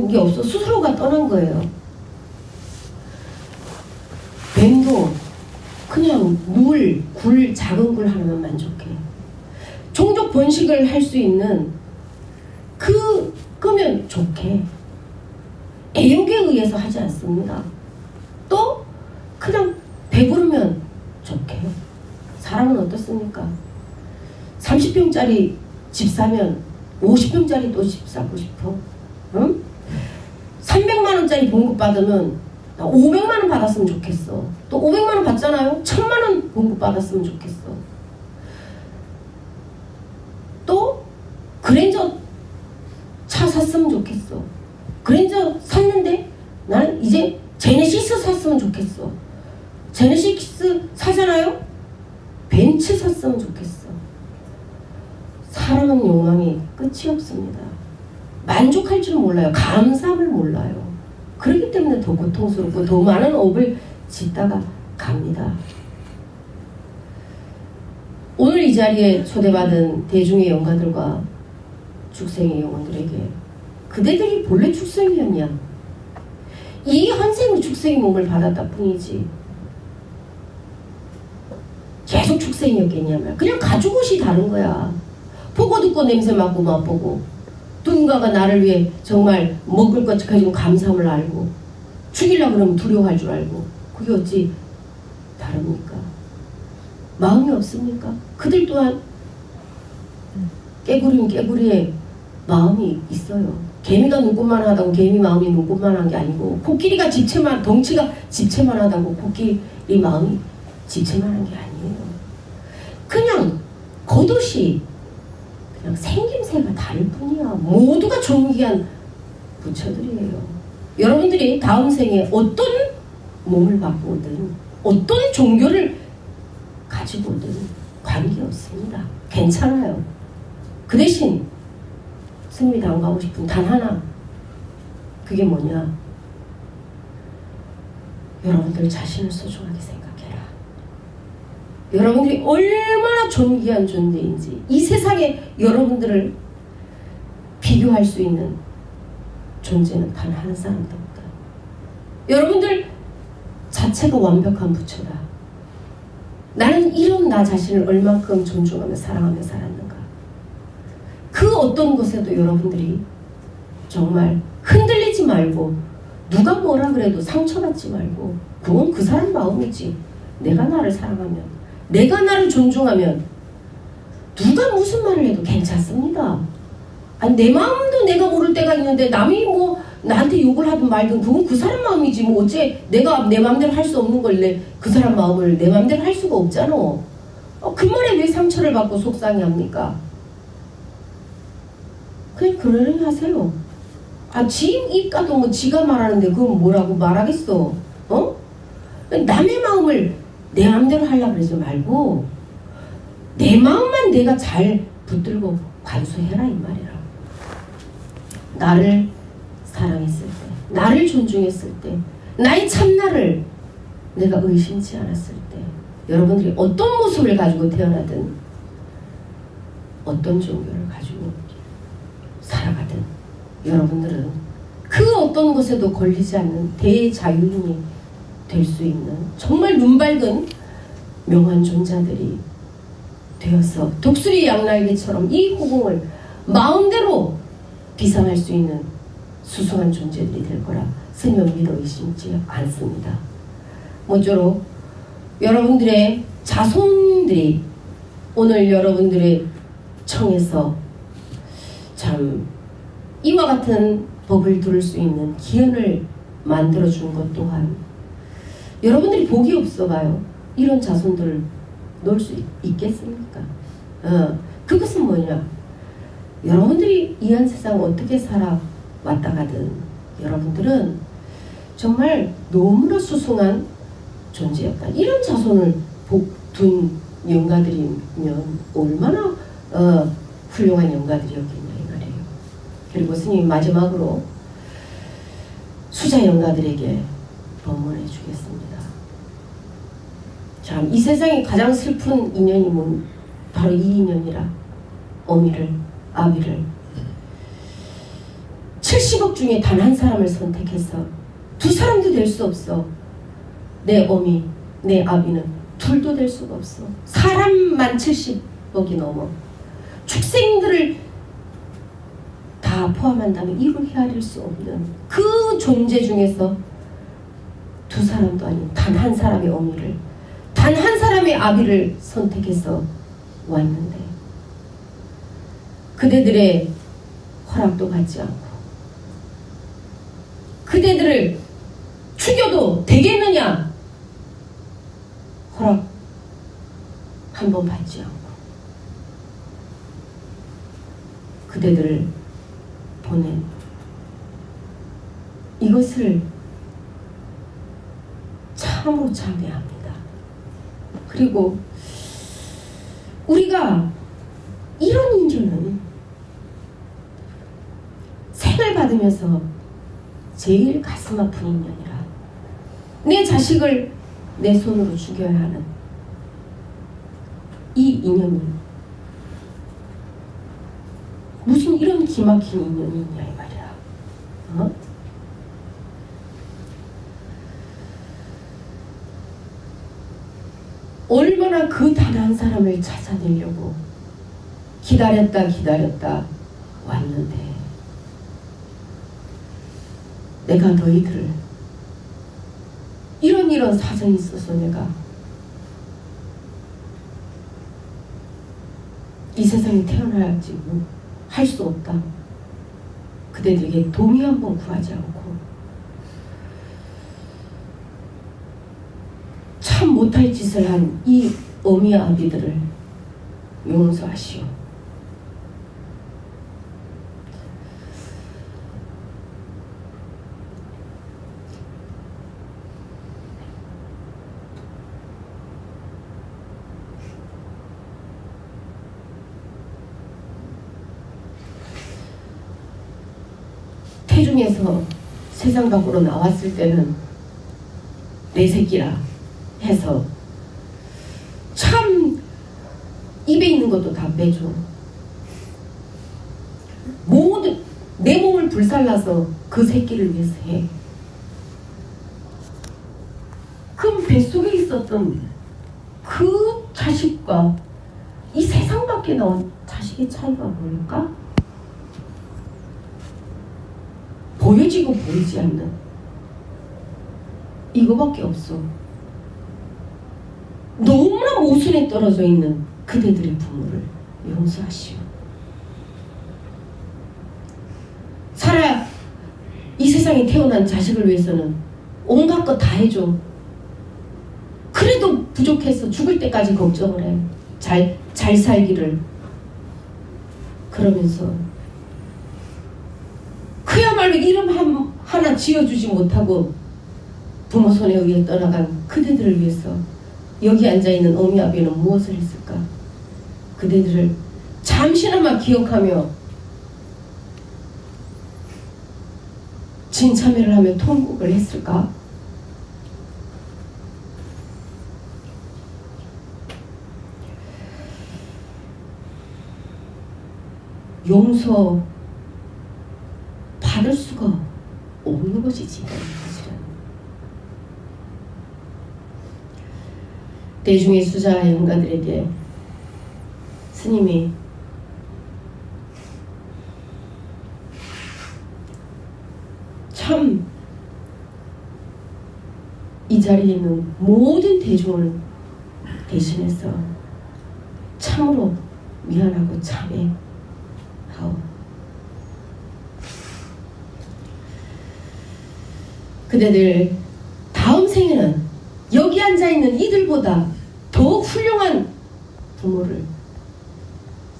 게 없어. 스스로가 떠난 거예요. 뱀도 그냥 굴, 작은 굴 하나만 만족해. 종족 번식을 할 수 있는 그거면 좋게. 애욕에 의해서 하지 않습니다. 또 그냥 배부르면 좋게. 사람은 어떻습니까? 30평짜리 집 사면 50평짜리 또 집 사고 싶어. 응? 300만 원짜리 봉급받으면 나 500만 원 받았으면 좋겠어. 또 500만 원 받잖아요. 1000만 원 봉급 받았으면 좋겠어. 또 그랜저 차 샀으면 좋겠어. 그랜저 샀는데 나는 이제 제네시스 샀으면 좋겠어. 제네시스 사잖아요. 벤츠 샀으면 좋겠어. 사람은 욕망이 끝이 없습니다. 만족할 줄 몰라요. 감사함을 몰라요. 그렇기 때문에 더 고통스럽고 더 많은 업을 짓다가 갑니다. 오늘 이 자리에 초대받은 대중의 영가들과 축생의 영혼들에게, 그대들이 본래 축생이었냐? 이 환생으로 축생의 몸을 받았다 뿐이지 계속 축생이었겠냐면, 그냥 가죽 옷이 다른 거야. 보고 듣고 냄새 맡고 맛보고, 누군가가 나를 위해 정말 먹을 것 가지고 감사함을 알고, 죽이려고 그러면 두려워할 줄 알고, 그게 어찌 다릅니까? 마음이 없습니까? 그들 또한 깨구리에 마음이 있어요. 개미가 눈꽃만 하다고 개미 마음이 눈꽃만 한 게 아니고, 코끼리가 덩치가 집채만 하다고 코끼리 마음이 집채만 한 게 아니에요. 그냥 겉옷이 그냥 생김새가 다를 뿐이야. 모두가 존귀한 부처들이에요. 여러분들이 다음 생에 어떤 몸을 받고 오든 어떤 종교를 가지고든 관계없습니다. 괜찮아요. 그 대신 승리 당가고 싶은 단 하나, 그게 뭐냐? 여러분들 자신을 소중하게 생각해라. 여러분들이 얼마나 존귀한 존재인지, 이 세상에 여러분들을 비교할 수 있는 존재는 단 한 사람도 없다. 여러분들 자체가 완벽한 부처다. 나는 이런 나 자신을 얼만큼 존중하며 사랑하며 살았는가. 그 어떤 곳에도 여러분들이 정말 흔들리지 말고, 누가 뭐라 그래도 상처받지 말고, 그건 그 사람 마음이지. 내가 나를 사랑하면, 내가 나를 존중하면 누가 무슨 말을 해도 괜찮습니다. 아니, 내 마음도 내가 모를 때가 있는데 남이 뭐 나한테 욕을 하든 말든 그건 그 사람 마음이지. 뭐 어째 내가 내 마음대로 할 수 없는 걸 그 사람 마음을 내 마음대로 할 수가 없잖아. 그 말에 왜 상처를 받고 속상해합니까? 그냥 그러려니 하세요. 지 입가도 뭐 지가 말하는데 그건 뭐라고 말하겠어. 남의 마음을 내 마음대로 하려고 그러지 말고 내 마음만 내가 잘 붙들고 관수해라, 이 말이라. 나를 사랑했을 때, 나를 존중했을 때, 나의 참나를 내가 의심치 않았을 때, 여러분들이 어떤 모습을 가지고 태어나든 어떤 종교를 가지고 살아가든 여러분들은 그 어떤 곳에도 걸리지 않는 대자유인이 될 수 있는 정말 눈밝은 명한 존재들이 되어서 독수리 양날개처럼 이 호공을 마음대로 비상할 수 있는 수승한 존재들이 될 거라 스님 믿어 의심치 않습니다. 모쪼록 여러분들의 자손들이 오늘 여러분들의 청에서 참 이와 같은 법을 들을 수 있는 기회를 만들어준 것 또한 여러분들이 복이 없어봐요. 이런 자손들을 놓을 수 있겠습니까? 그것은 뭐냐? 여러분들이 이 한 세상 어떻게 살아왔다 가든 여러분들은 정말 너무나 수승한 존재였다. 이런 자손을 둔 영가들이면 얼마나 훌륭한 영가들이었겠냐 이 말이에요. 그리고 스님이 마지막으로 수자 영가들에게 법문해 주겠습니다. 참, 이 세상에 가장 슬픈 인연이 바로 이 인연이라. 어미를, 아비를 70억 중에 단 한 사람을 선택해서 두 사람도 될 수 없어. 내 어미, 내 아비는 둘도 될 수가 없어. 사람만 70억이 넘어. 축생들을 다 포함한다면 이를 헤아릴 수 없는 그 존재 중에서 두 사람도 아닌 단 한 사람의 어미를, 단 한 사람의 아비를 선택해서 왔는데 그대들의 허락도 받지 않고 그대들을 죽여도 되겠느냐? 허락 한 번 받지 않고 그대들을 보낸 이것을 참으로 참회합니다. 그리고 우리가 이런 인연은 생을 받으면서 제일 가슴 아픈 인연이라. 내 자식을 내 손으로 죽여야 하는 이 인연이 무슨 이런 기막힌 인연이 있냐 이 말이야. 얼마나 그 단 한 사람을 찾아내려고 기다렸다 왔는데 내가 너희들을 이런 사정이 있어서 내가 이 세상에 태어나야지 할 수 없다. 그대들에게 동의 한 번 구하지 않고 참 못할 짓을 한 이 어미 아비들을 용서하시오. 태중에서 세상 밖으로 나왔을 때는 내 새끼라 해서 참 입에 있는 것도 다 빼줘. 모든 내 몸을 불살라서 그 새끼를 위해서 해. 그럼 뱃속에 있었던 그 자식과 이 세상 밖에 나온 자식의 차이가 뭘까? 보여지고 보이지 않는 이거밖에 없어. 너무나 모순에 떨어져 있는 그대들의 부모를 용서하시오. 살아 이 세상에 태어난 자식을 위해서는 온갖 것 다 해줘. 그래도 부족해서 죽을 때까지 걱정을 해. 잘 살기를. 그러면서 그야말로 이름 하나 지어주지 못하고 부모 손에 의해 떠나간 그대들을 위해서 여기 앉아있는 어미 아비는 무엇을 했을까? 그대들을 잠시나마 기억하며 진참회를 하며 통곡을 했을까? 용서 받을 수가 없는 것이 지금 사실은. 대중의 수자 영가들에게 스님이 참 이 자리에 있는 모든 대중을 대신해서 참으로 미안하고 참회하오. 그대들 다음 생에는 여기 앉아있는 이들보다 더 훌륭한 부모를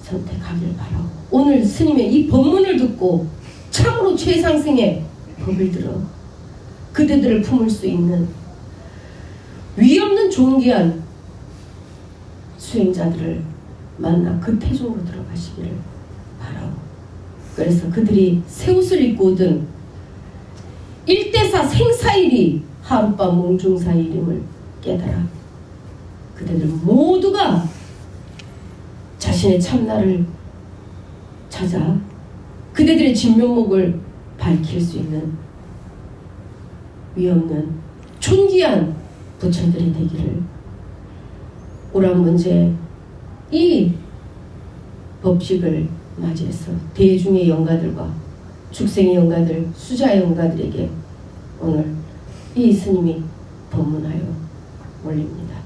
선택하길 바라오. 오늘 스님의 이 법문을 듣고 참으로 최상승의 법을 들어 그대들을 품을 수 있는 위없는 존귀한 수행자들을 만나 그 태중으로 들어가시기를 바라오. 그래서 그들이 새 옷을 입고 오든 일대사 생사일이 하룻밤 몽중사일임을 깨달아 그대들 모두가 자신의 참나를 찾아 그대들의 진면목을 밝힐 수 있는 위없는 존귀한 부처들이 되기를 오랑문제 이 법식을 맞이해서 대중의 영가들과 축생의 영가들, 수자의 영가들에게 오늘 이 스님이 법문하여 올립니다.